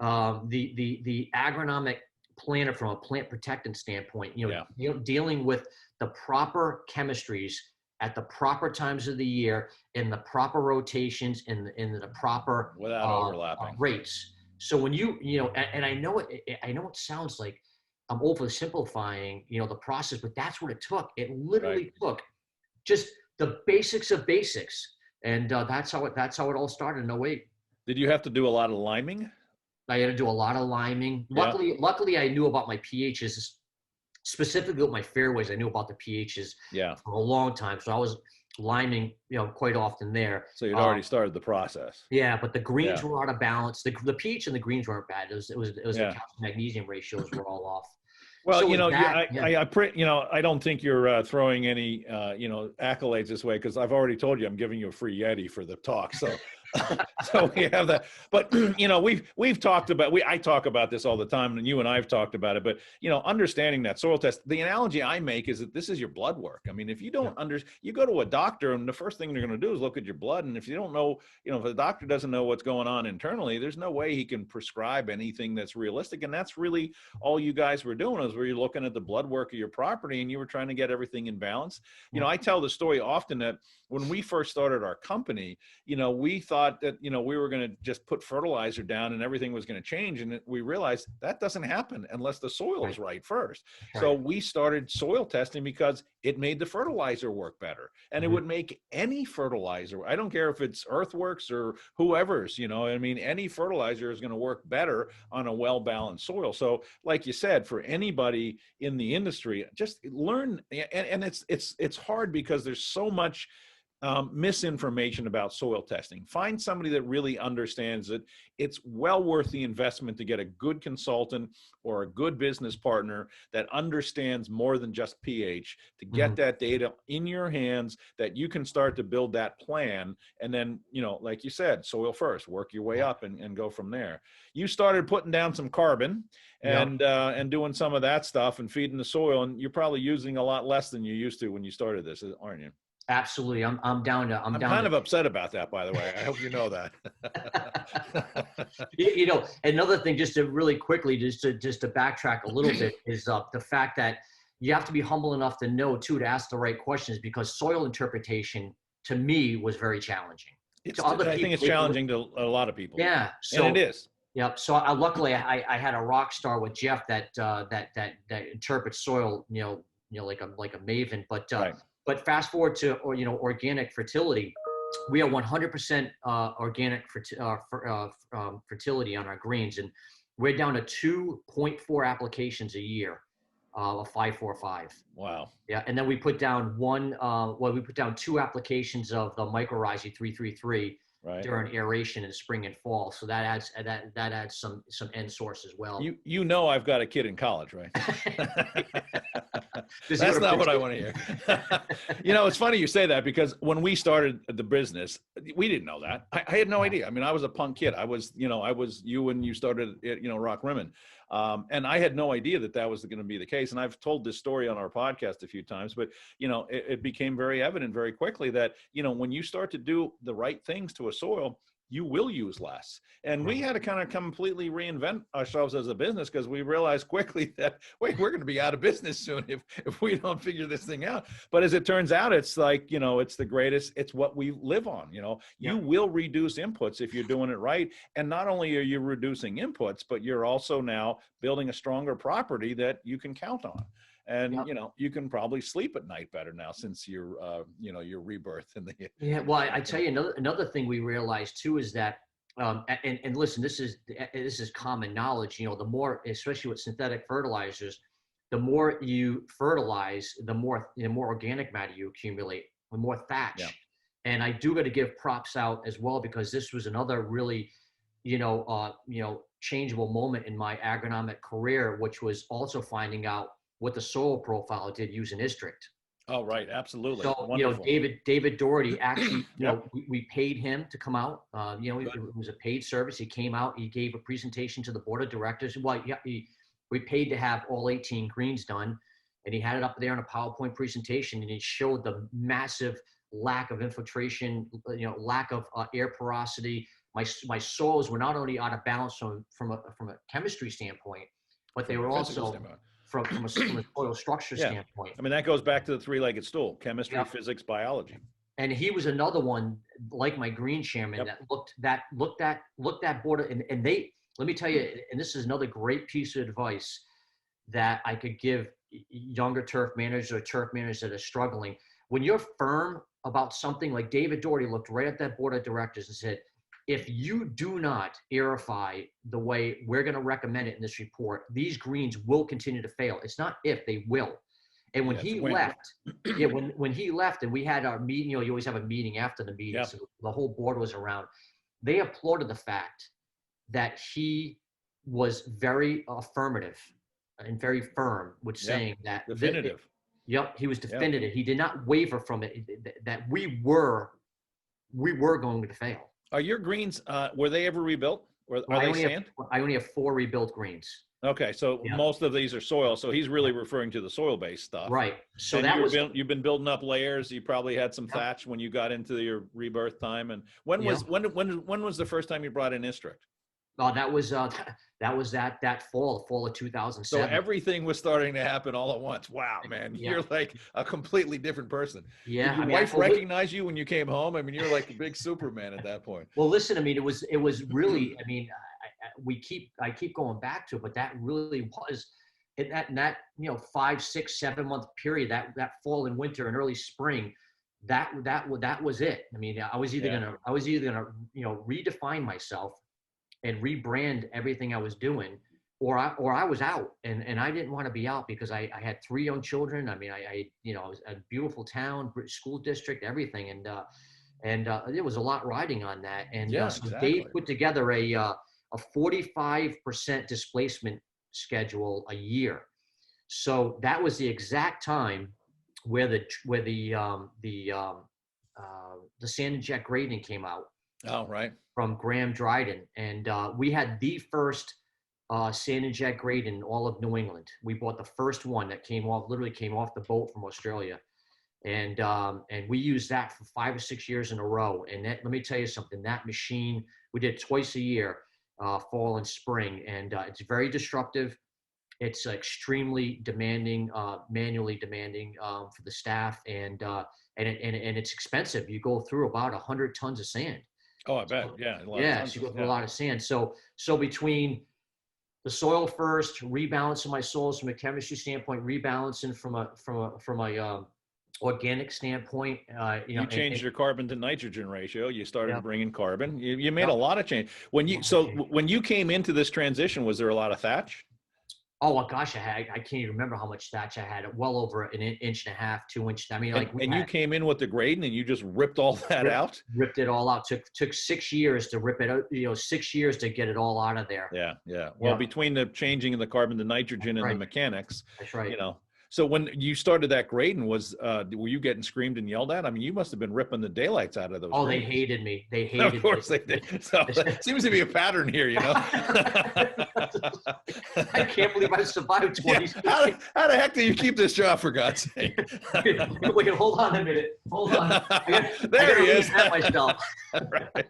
the agronomic planner from a plant protectant standpoint, dealing with the proper chemistries at the proper times of the year, in the proper rotations, in the proper without overlapping rates. So when and I know it sounds like I'm oversimplifying, the process, but that's what it took. It literally took just the basics of basics. And that's how it all started in 08. Did you have to do a lot of liming? I had to do a lot of liming. Luckily, I knew about my pHs, specifically with my fairways. I knew about the pHs for a long time, so I was liming, quite often there. So you'd already started the process. Yeah, but the greens were out of balance. The pH and the greens weren't bad. It was the calcium magnesium ratios were all off. Well, so I don't think you're throwing any, accolades this way, because I've already told you I'm giving you a free Yeti for the talk. So, so we have that. But we've talked about I talk about this all the time, and you and I've talked about it. But understanding that soil test, the analogy I make is that this is your blood work. I mean, if you don't you go to a doctor, and the first thing they're going to do is look at your blood, and if you don't know, if the doctor doesn't know what's going on internally, there's no way he can prescribe anything that's realistic. And that's really all you guys were doing, is where you're looking at the blood work of your property, and you were trying to get everything in balance. I tell the story often that when we first started our company, we thought that, we were going to just put fertilizer down and everything was going to change. And we realized that doesn't happen unless the soil is right first. So we started soil testing because it made the fertilizer work better. And it would make any fertilizer, I don't care if it's Earthworks or whoever's, any fertilizer is going to work better on a well-balanced soil. So like you said, for anybody in the industry, just learn. And it's hard because there's so much misinformation about soil testing. Find somebody that really understands it. It's well worth the investment to get a good consultant or a good business partner that understands more than just pH, to get that data in your hands, that you can start to build that plan. And then, like you said, soil first, work your way up and go from there. You started putting down some carbon and doing some of that stuff and feeding the soil, and you're probably using a lot less than you used to when you started this, aren't you? Absolutely. I'm down to, I'm kind of upset about that, by the way. I hope you know that. You know, another thing, just to really quickly, just to backtrack a little bit, is the fact that you have to be humble enough to know too, to ask the right questions, because soil interpretation to me was very challenging. To other I people, think it's challenging to a lot of people. Yeah. So, and it is. Yep. So luckily I had a rock star with Jeff that interprets soil, like a maven. But Right. But fast forward to organic fertility, we are 100% organic fertility on our greens, and we're down to 2.4 applications a year of 545. Wow. Yeah, and then we put down we put down 2 applications of the mycorrhizae 333. Right. During aeration in spring and fall, so that adds some end source as well. I've got a kid in college, right? That's not what I want to hear. It's funny you say that, because when we started the business, we didn't know that. I had no idea. I mean, I was a punk kid. I was you when you started at Rockrimmon. And I had no idea that was going to be the case. And I've told this story on our podcast a few times, but, it became very evident very quickly that, when you start to do the right things to a soil, you will use less. And we had to kind of completely reinvent ourselves as a business, because we realized quickly that, wait, we're going to be out of business soon if we don't figure this thing out. But as it turns out, it's like, it's the greatest, it's what we live on. You will reduce inputs if you're doing it right. And not only are you reducing inputs, but you're also now building a stronger property that you can count on. And, you can probably sleep at night better now since your rebirth in the. Yeah. Well, I tell you, another thing we realized too is that, and listen, this is common knowledge, the more, especially with synthetic fertilizers, the more you fertilize, the more organic matter you accumulate, the more thatch. Yeah. And I do got to give props out as well, because this was another really, changeable moment in my agronomic career, which was also finding out what the soil profile did using Istrict. Oh, right. Absolutely. So, wonderful. David Doherty actually, we paid him to come out. It was a paid service. He came out, he gave a presentation to the board of directors. Well, we paid to have all 18 greens done, and he had it up there on a PowerPoint presentation, and he showed the massive lack of infiltration, lack of air porosity. My soils were not only out of balance from a chemistry standpoint, but they were also from a soil structure standpoint. I mean, that goes back to the 3-legged stool: chemistry, physics, biology. And he was another one, like my green chairman, that looked at border, and they, let me tell you, and this is another great piece of advice that I could give younger turf managers or turf managers that are struggling. When you're firm about something, like David Doherty looked right at that board of directors and said, if you do not aerify the way we're going to recommend it in this report, these greens will continue to fail. It's not if, they will. And when he left, when he left and we had our meeting, you always have a meeting after the meeting, so the whole board was around. They applauded the fact that he was very affirmative and very firm with saying that. Definitive. He was definitive. He did not waver from it, that we were going to fail. Are your greens, were they ever rebuilt? I only have 4 rebuilt greens. Okay, so most of these are soil. So he's really referring to the soil-based stuff. Right. So and you've been building up layers. You probably had some thatch when you got into your rebirth time. And when was the first time you brought in Istrict? That was that fall of 2007. So everything was starting to happen all at once. Wow, man, you're like a completely different person. Yeah. Did your wife recognize you when you came home? I mean, you're like a big Superman at that point. Well, listen, I mean, it was really, I mean, I keep going back to it, but that really was in that 5, 6, 7 month period, that fall and winter and early spring, that was it. I mean, I was either gonna redefine myself and rebrand everything I was doing, or I was out, and I didn't want to be out, because I had 3 young children. I mean, I was a beautiful town, school district, everything, and there was a lot riding on that. And so exactly. Dave put together a 45% displacement schedule a year. So that was the exact time where the sand and jet grading came out. Oh, right. From Graham Dryden. And we had the first sand and jet grade in all of New England. We bought the first one that literally came off the boat from Australia. And we used that for 5 or 6 years in a row. And that, let me tell you something, that machine, we did twice a year, fall and spring. And it's very disruptive. It's extremely demanding, manually demanding for the staff. And it's expensive. You go through about 100 tons of sand. Oh, I bet. Yeah. Yeah, so you go through a lot of sand. So between the soil first, rebalancing my soils from a chemistry standpoint, rebalancing from a organic standpoint. You changed your carbon to nitrogen ratio. You started Yeah. bringing carbon. You made Yeah. a lot of change. When you came into this transition, was there a lot of thatch? Oh well, gosh, I can't even remember how much thatch I had. Well over an inch and a half, 2 inch. I mean, you came in with the grading and you just ripped all that out. Ripped it all out. Took 6 years to rip it out. 6 years to get it all out of there. Yeah. Well, between the changing of the carbon to nitrogen and the mechanics, that's right. So when you started that grading, were you getting screamed and yelled at? I mean, you must have been ripping the daylights out of those. Oh, gradings. They hated me. They hated me. Of course they did. So it seems to be a pattern here, I can't believe I survived 20 years. How the heck do you keep this job, for God's sake? Wait, hold on a minute. Hold on. There he is. Myself. Right.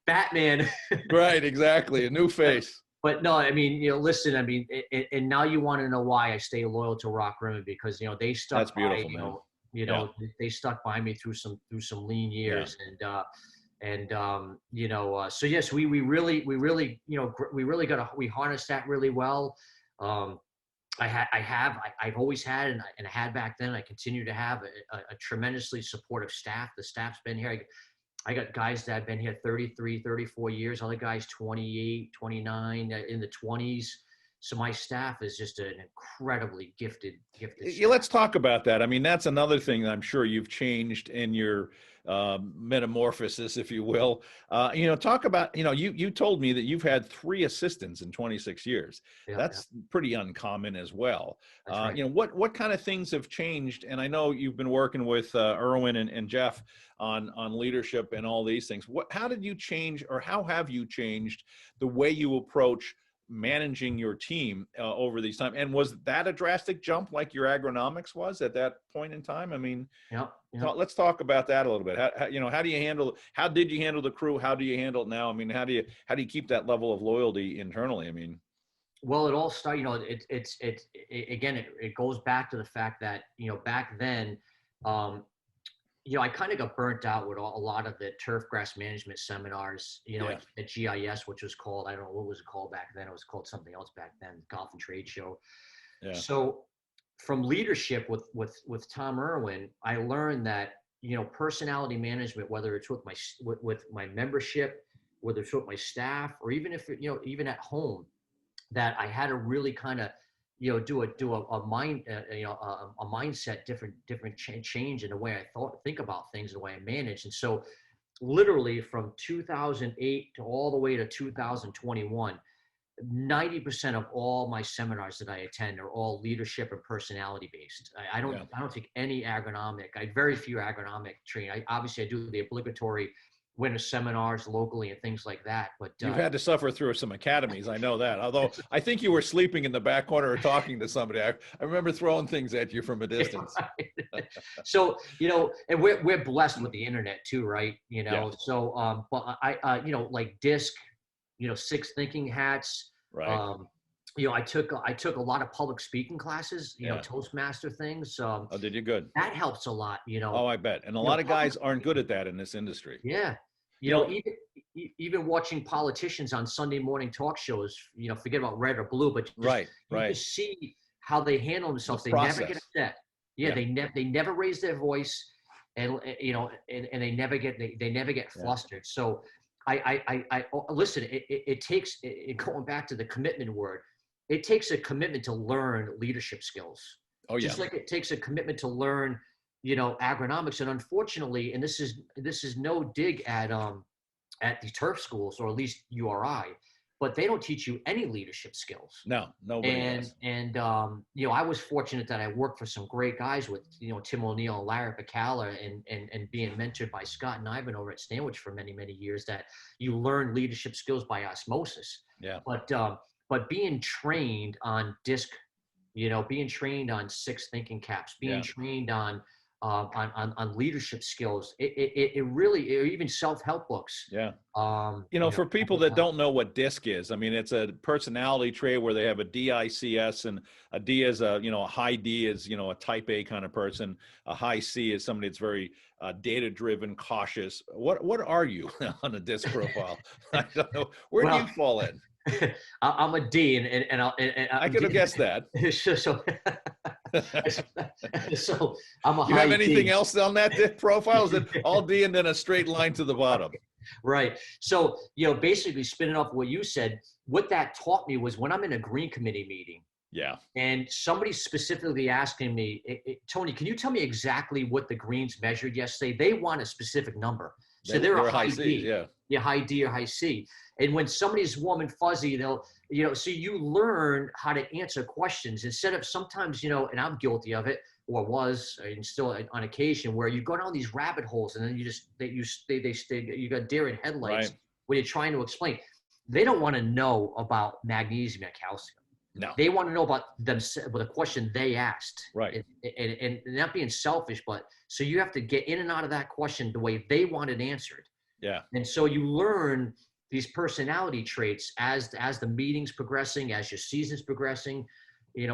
Batman. Right, exactly. A new face. But no, I mean, listen, I mean, and now you want to know why I stay loyal to Rockrimmon, because, they stuck That's beautiful, by, they stuck by me through some lean years. Yeah. So yes, we harnessed that really well. I've always had, and I had back then, I continue to have a tremendously supportive staff. The staff's been here. I got guys that have been here 33, 34 years, other guys 28, 29, in the 20s. So my staff is just an incredibly gifted staff. Yeah, let's talk about that. I mean, that's another thing that I'm sure you've changed in your metamorphosis, if you will. Talk about, you told me that you've had 3 assistants in 26 years. Yeah, that's pretty uncommon as well. That's right. What kind of things have changed? And I know you've been working with Erwin and Jeff on leadership and all these things. How did you change, or how have you changed the way you approach managing your team over these time? And was that a drastic jump like your agronomics was at that point in time? I mean, let's talk about that a little bit. How did you handle the crew? How do you handle it now? I mean, how do you keep that level of loyalty internally? I mean, well, it all started, it goes back to the fact that, back then, I kind of got burnt out with a lot of the turf grass management seminars, at GIS, which was called, I don't know, what was it called back then? It was called something else back then, Golf and Trade Show. Yeah. So from leadership with Tom Irwin, I learned that, personality management, whether it's with my membership, whether it's with my staff, or even if, even at home, that I had to really kind of, do a mindset, different change in the way I think about things, the way I manage. And so literally from 2008 to all the way to 2021, 90% of all my seminars that I attend are all leadership and personality based. I don't take any agronomic. I very few agronomic training. I do the obligatory winter seminars locally and things like that. But you've had to suffer through some academies. I know that. Although I think you were sleeping in the back corner or talking to somebody. I remember throwing things at you from a distance. Right. So, and we're blessed with the internet too, right? So, but I like DISC, Six Thinking Hats. Right. I took a lot of public speaking classes, Toastmaster things. Oh, did you? Good. That helps a lot, Oh, I bet. And a lot of guys aren't good at that in this industry. Yeah. Even watching politicians on Sunday morning talk shows, forget about red or blue, but you just see how they handle themselves. They never get upset. Yeah. They never raise their voice, and they never get flustered. So I listen, it takes, going back to the commitment word, it takes a commitment to learn leadership skills. Oh, yeah. Just like it takes a commitment to learn, agronomics. And unfortunately, and this is no dig at the turf schools, or at least URI, but they don't teach you any leadership skills. No, nobody does. And I was fortunate that I worked for some great guys with, Tim O'Neill and Larry Bacala, and being mentored by Scott and Ivan over at Stanwich for many, many years, that you learn leadership skills by osmosis. Yeah. But being trained on DISC being trained on 6 thinking caps, being Yeah. trained on leadership skills. It really, or even self-help books. Yeah. For people that don't know what DISC is, I mean, it's a personality trait where they have a DICS, and a D is a high D is, a type A kind of person. A high C is somebody that's very data-driven, cautious. What are you on a DISC profile? I don't know. Where do you fall in? I'm a D, and I could have guessed that. So I'm a high D. You have anything else on that DISC profile? Is it all D and then a straight line to the bottom? Right. So, basically spinning off what you said, what that taught me was when I'm in a green committee meeting. Yeah. And somebody's specifically asking me, Tony, can you tell me exactly what the Greens measured yesterday? They want a specific number. So they're a high D. Yeah. Yeah, high D or high C. And when somebody's warm and fuzzy, they'll, so you learn how to answer questions instead of sometimes, and I'm guilty of it, or was, and still on occasion, where you go down these rabbit holes and then you got deer in headlights when you're trying to explain. They don't want to know about magnesium and calcium. No. They want to know about the question they asked. Right. And not being selfish, but so you have to get in and out of that question the way they want it answered. Yeah. And so you learn these personality traits as the meeting's progressing, as your season's progressing,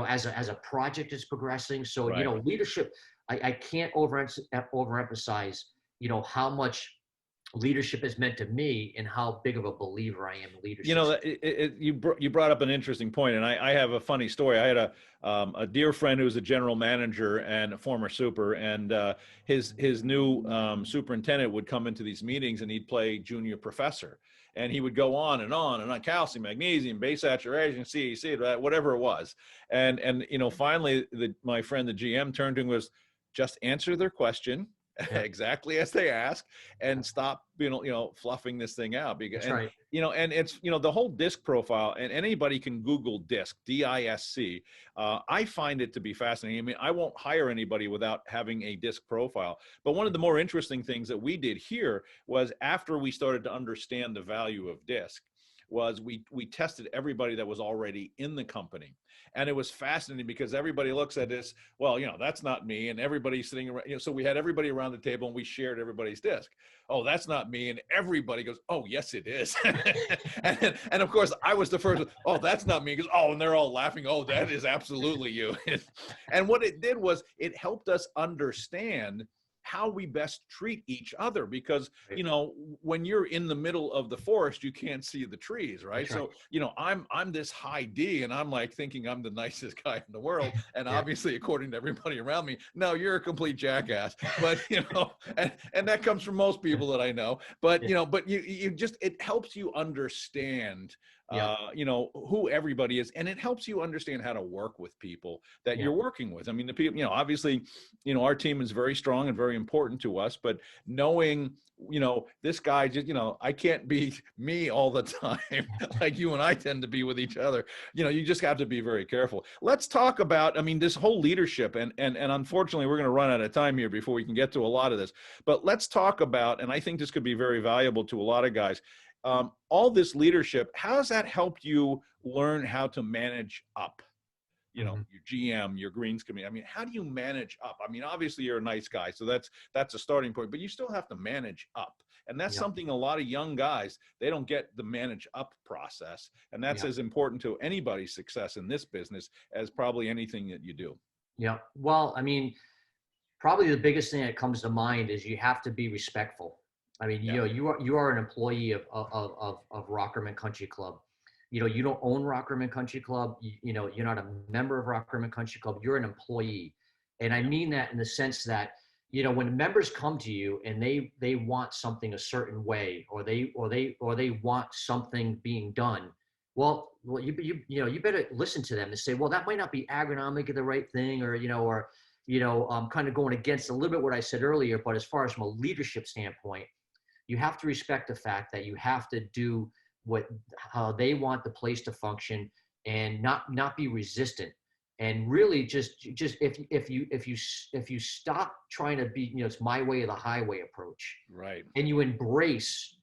as a project is progressing. So, leadership, I can't overemphasize, how much leadership is meant to me and how big of a believer I am in leadership. You brought up an interesting point, and I have a funny story. I had a dear friend who was a general manager and a former super, and his new superintendent would come into these meetings and he'd play junior professor. And he would go on and on calcium, magnesium, base saturation, CEC, whatever it was. And finally, my friend, the GM, turned to him and was, just answer their question exactly as they ask, and stop, fluffing this thing out. Because, That's right. And it's, the whole DISC profile, and anybody can Google DISC, D-I-S-C. I find it to be fascinating. I mean, I won't hire anybody without having a DISC profile. But one of the more interesting things that we did here was, after we started to understand the value of DISC, was we tested everybody that was already in the company. And it was fascinating because everybody looks at this, well, that's not me. And everybody's sitting around, so we had everybody around the table and we shared everybody's DISC. Oh, that's not me. And everybody goes, oh, yes, it is. and of course, I was the first, oh, that's not me. Because, oh, and they're all laughing. Oh, that is absolutely you. And what it did was it helped us understand how we best treat each other, because when you're in the middle of the forest, you can't see the trees, right? So I'm this high D, and I'm like thinking I'm the nicest guy in the world, and obviously, according to everybody around me, no, you're a complete jackass. But and that comes from most people that I know. But but you just, it helps you understand who everybody is, and it helps you understand how to work with people that you're working with. I mean, the people, obviously, our team is very strong and very important to us, but knowing, this guy just, I can't be me all the time like you and I tend to be with each other. You just have to be very careful. Let's talk about, this whole leadership, and unfortunately we're going to run out of time here before we can get to a lot of this, but let's talk about, and I think this could be very valuable to a lot of guys, all this leadership. How does that help you learn how to manage up? Your GM, your greens committee. How do you manage up? Obviously you're a nice guy, so that's a starting point, but you still have to manage up. And that's something a lot of young guys, they don't get the manage up process. And that's as important to anybody's success in this business as probably anything that you do. Yeah. Well, probably the biggest thing that comes to mind is you have to be respectful. You are an employee of Rockrimmon Country Club. You don't own Rockrimmon Country Club. You're not a member of Rockrimmon Country Club. You're an employee. And I mean that in the sense that, when members come to you and they want something a certain way, or they want something being done, well, you better listen to them and say, well, that might not be agronomic the right thing, or kind of going against a little bit what I said earlier. But as far as from a leadership standpoint, you have to respect the fact that you have to do how they want the place to function, and not be resistant. And really just if you stop trying to be, it's my way or the highway approach. Right. And you embrace,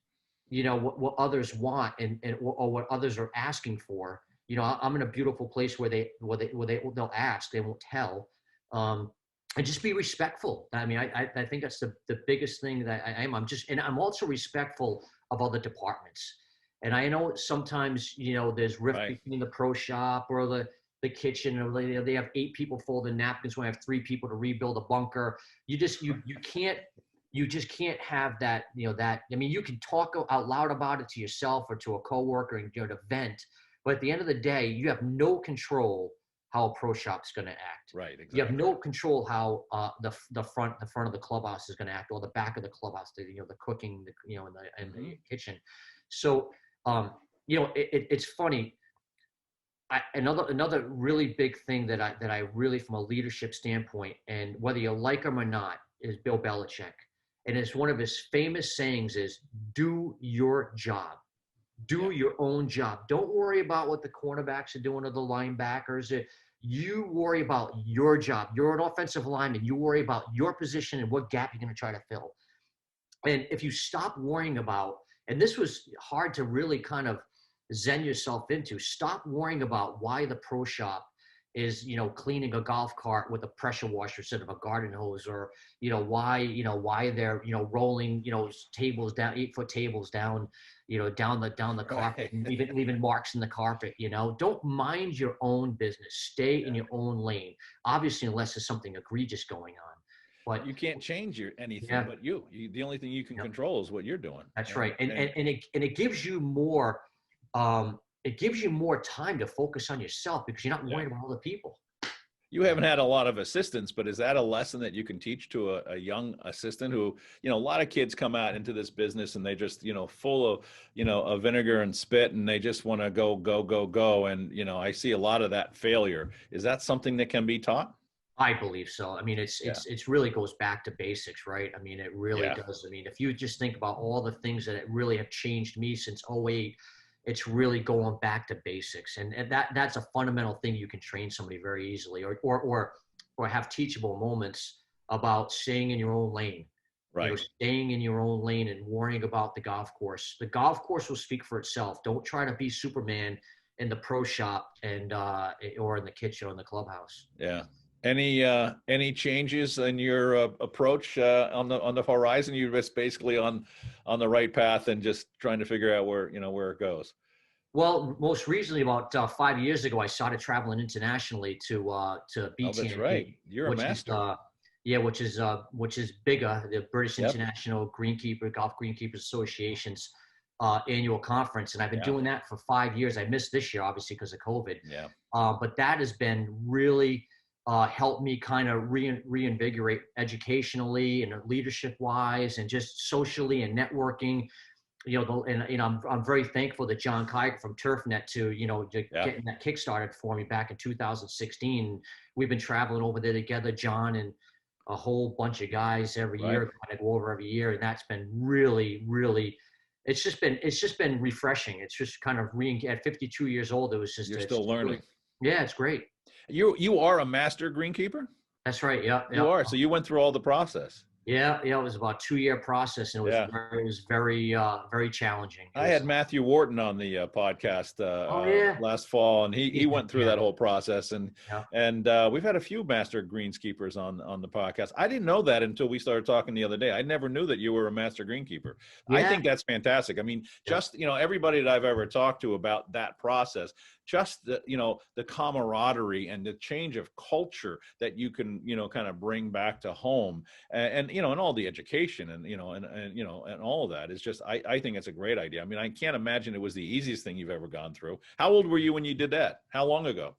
what others want or what others are asking for, I'm in a beautiful place where they'll ask, they won't tell. And just be respectful. I mean, I think that's the biggest thing that I am. And I'm also respectful of other departments. And I know sometimes, there's rift between the pro shop or the kitchen, or they have 8 people folding napkins when I have 3 people to rebuild a bunker. You just can't have that, I mean, you can talk out loud about it to yourself or to a coworker and to vent, but at the end of the day, you have no control how a pro shop's going to act. Right. Exactly. You have no control how the front of the clubhouse is going to act, or the back of the clubhouse, the cooking, in the kitchen. So, it's funny. Another really big thing that I really, from a leadership standpoint, and whether you like him or not, is Bill Belichick. And it's one of his famous sayings is, do your job. Do your own job. Don't worry about what the cornerbacks are doing or the linebackers. You worry about your job. You're an offensive lineman. You worry about your position and what gap you're going to try to fill. And if you stop worrying about, and this was hard to really kind of zen yourself into, stop worrying about why the pro shop is, cleaning a golf cart with a pressure washer instead of a garden hose, or, why they're, rolling, tables down, 8-foot tables down, down the carpet, and leaving marks in the carpet. Don't mind your own business. Stay in your own lane. Obviously, unless there's something egregious going on. But you can't change anything but you. The only thing you can control is what you're doing. That's right. And it gives you more, it gives you more time to focus on yourself because you're not worried about other people. You haven't had a lot of assistants, but is that a lesson that you can teach to a young assistant who, a lot of kids come out into this business and they just, full of, of vinegar and spit, and they just want to go. And, I see a lot of that failure. Is that something that can be taught? I believe so. I mean, it's really goes back to basics, right? I mean, it really does. I mean, if you just think about all the things that really have changed me since 2008, it's really going back to basics. And that's a fundamental thing you can train somebody very easily, or have teachable moments about staying in your own lane. Right. Staying in your own lane and worrying about the golf course. The golf course will speak for itself. Don't try to be Superman in the pro shop and or in the kitchen or in the clubhouse. Yeah. Any changes in your approach on the horizon? You're just basically on the right path and just trying to figure out where it goes. Well, most recently, about 5 years ago, I started traveling internationally to BTN. Oh, that's right. You're a master. Which is bigger, the British International Golf Greenkeepers Association's annual conference, and I've been doing that for 5 years. I missed this year, obviously, because of COVID. Yeah. But that has been really helped me kind of reinvigorate educationally and leadership-wise, and just socially and networking. I'm very thankful that John Kiger from TurfNet getting that kickstarted for me back in 2016. We've been traveling over there together, John and a whole bunch of guys every year, kind of go over every year, and that's been really, really. It's just been refreshing. It's just kind of at 52 years old. It was just you're still learning. Yeah, it's great. You are a master greenkeeper? That's right. Yeah. You are. So you went through all the process. Yeah. It was about a 2-year process, and it was very, very challenging. I had Matthew Wharton on the podcast last fall, and he went through that whole process, and we've had a few master greenskeepers on the podcast. I didn't know that until we started talking the other day. I never knew that you were a master greenkeeper. Yeah. I think that's fantastic. I mean, just everybody that I've ever talked to about that process, just the camaraderie and the change of culture that you can kind of bring back to home, and all the education and all of that is just I think it's a great idea. I mean, I can't imagine it was the easiest thing you've ever gone through. How old were you when you did that? How long ago?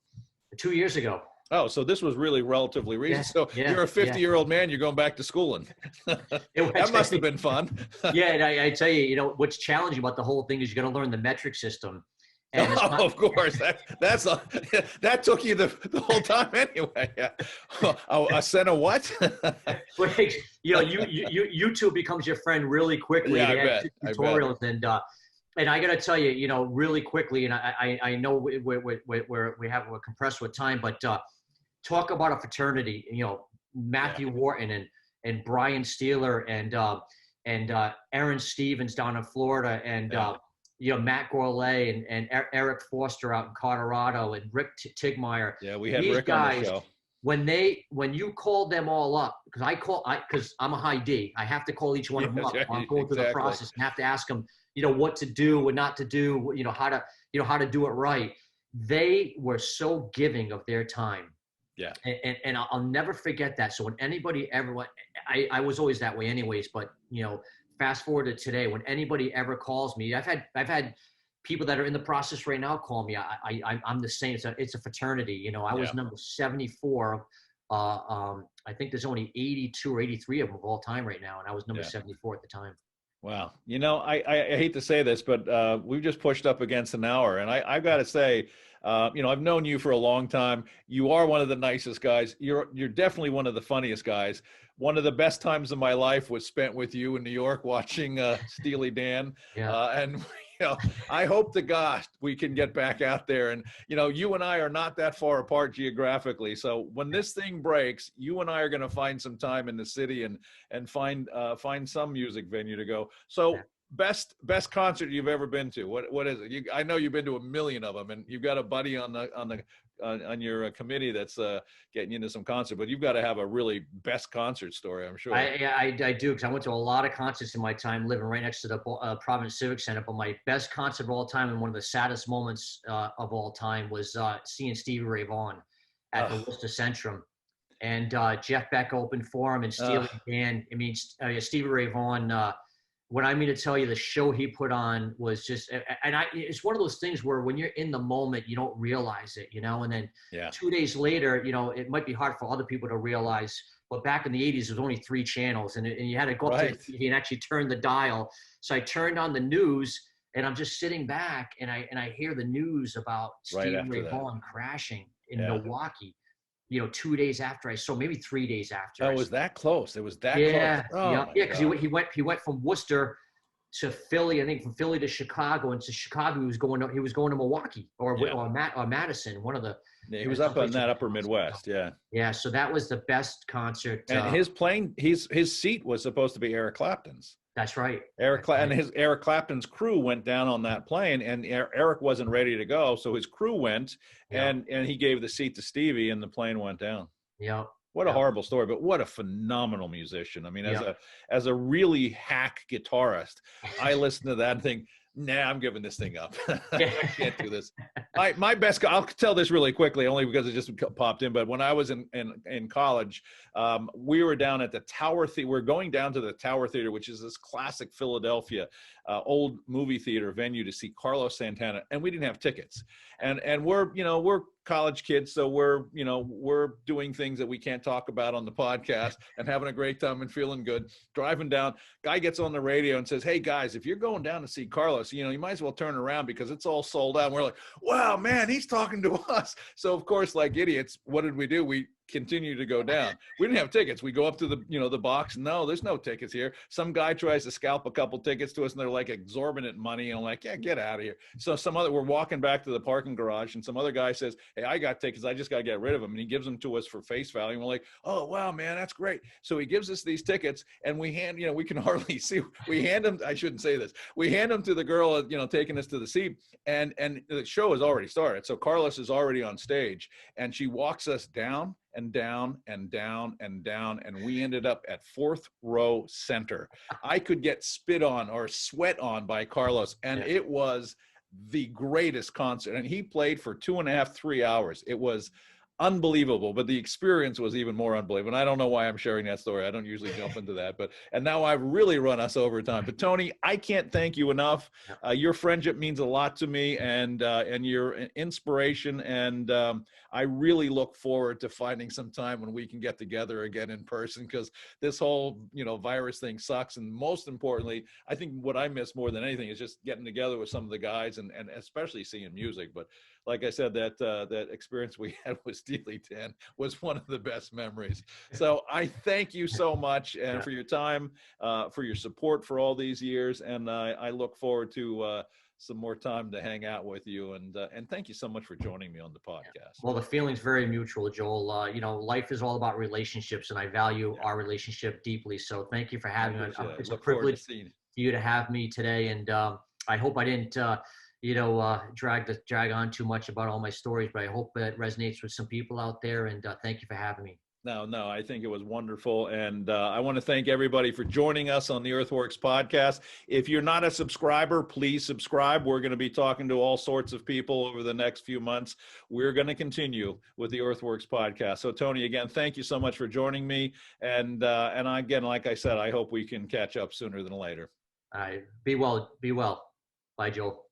2 years ago. Oh, so this was really relatively recent. You're a 50-year-old man. You're going back to schooling. That must have been fun. Yeah, and I tell you, what's challenging about the whole thing is you're going to learn the metric system. Of course, that took you the whole time anyway. A cent of what? YouTube becomes your friend really quickly. Yeah, I bet. Tutorials and I got to tell you, really quickly, and I know we're compressed with time, but talk about a fraternity. Matthew Wharton and Brian Steeler and Aaron Stevens down in Florida, and Matt Gourlay and Eric Foster out in Colorado and Rick Tigmeyer. Yeah, we had These Rick guys, on the show. When you called them all up, because I'm a high D, I have to call each one of them up. I'm going through the process and have to ask them, what to do, what not to do, how to do it right. They were so giving of their time. Yeah. And I'll never forget that. So when anybody ever went, I was always that way anyways, but fast forward to today, when anybody ever calls me, I've had people that are in the process right now call me. I'm the same. It's a fraternity. I was number 74. I think there's only 82 or 83 of them of all time right now. And I was number 74 at the time. Wow. I hate to say this, but we've just pushed up against an hour. And I've got to say, I've known you for a long time. You are one of the nicest guys. You're definitely one of the funniest guys. One of the best times of my life was spent with you in New York watching Steely Dan. And I hope to God we can get back out there. And, you and I are not that far apart geographically. So when this thing breaks, you and I are going to find some time in the city and find some music venue to go. So best concert you've ever been to. What is it? I know you've been to a million of them, and you've got a buddy on your committee that's getting you into some concert, but you've got to have a really best concert story, I'm sure. I do, because I went to a lot of concerts in my time living right next to the Providence Civic Center, but my best concert of all time and one of the saddest moments of all time was seeing Stevie Ray Vaughan at the Worcester Centrum. And Jeff Beck opened for him and Steely Dan. Stevie Ray Vaughan, what I mean to tell you, the show he put on was just, it's one of those things where when you're in the moment, you don't realize it, and then 2 days later, it might be hard for other people to realize, but back in the 80s, there was only 3 channels and you had to go up to the TV and actually turn the dial. So I turned on the news and I'm just sitting back and I hear the news about Stevie Ray Vaughan crashing in Milwaukee. 2 days after I saw, maybe 3 days after. Oh, it was that close. It was that close. Oh, because he went from Worcester to Philly. I think from Philly to Chicago, and to Chicago he was going to Milwaukee or Madison. One of the. Yeah, he was up on that upper Midwest. Yeah. Yeah. So that was the best concert. And his seat was supposed to be Eric Clapton's. That's right. Eric Clapton's crew went down on that plane, and Eric wasn't ready to go, so his crew went, and he gave the seat to Stevie, and the plane went down. Yeah. What a horrible story, but what a phenomenal musician. I mean, as a really hack guitarist, I listen to that and think, nah, I'm giving this thing up. I can't do this. My best, I'll tell this really quickly, only because it just popped in. But when I was in college, we were down at the Tower Theater. We're going down to the Tower Theater, which is this classic Philadelphia old movie theater venue, to see Carlos Santana, and we didn't have tickets. And we're college kids, so we're doing things that we can't talk about on the podcast and having a great time and feeling good. Driving down, guy gets on the radio and says, "Hey guys, if you're going down to see Carlos, you might as well turn around because it's all sold out." And we're like, "Wow, man, he's talking to us." So of course, like idiots, what did we do? We continue to go down. We didn't have tickets. We go up to the box. No, there's no tickets here. Some guy tries to scalp a couple tickets to us, and they're like exorbitant money. And I'm like, yeah, get out of here. So we're walking back to the parking garage, and some other guy says, "Hey, I got tickets. I just got to get rid of them." And he gives them to us for face value. And we're like, "Oh, wow, man, that's great." So he gives us these tickets, and we hand, we can hardly see. We hand them. I shouldn't say this. We hand them to the girl, taking us to the seat, and the show has already started. So Carlos is already on stage, and she walks us down and down and down and down, and we ended up at 4th row center. I could get spit on or sweat on by Carlos, and it was the greatest concert. And he played for 2.5, 3 hours. It was unbelievable, but the experience was even more unbelievable. And I don't know why I'm sharing that story. I don't usually jump into that, and now I've really run us over time. But Tony, I can't thank you enough. Your friendship means a lot to me, and your inspiration. And I really look forward to finding some time when we can get together again in person, because this whole, virus thing sucks. And most importantly, I think what I miss more than anything is just getting together with some of the guys and especially seeing music. But like I said, that experience we had with Steely Dan was one of the best memories. So I thank you so much, and for your time, for your support for all these years. And I look forward to some more time to hang out with you. And thank you so much for joining me on the podcast. Well, the feeling's very mutual, Joel. Life is all about relationships, and I value our relationship deeply. So thank you for having me. It's a privilege for you to have me today. And I hope I didn't, drag on too much about all my stories, but I hope that resonates with some people out there. And thank you for having me. No, I think it was wonderful. And I want to thank everybody for joining us on the Earthworks podcast. If you're not a subscriber, please subscribe. We're going to be talking to all sorts of people over the next few months. We're going to continue with the Earthworks podcast. So Tony, again, thank you so much for joining me. And again, like I said, I hope we can catch up sooner than later. All right. Be well. Bye, Joel.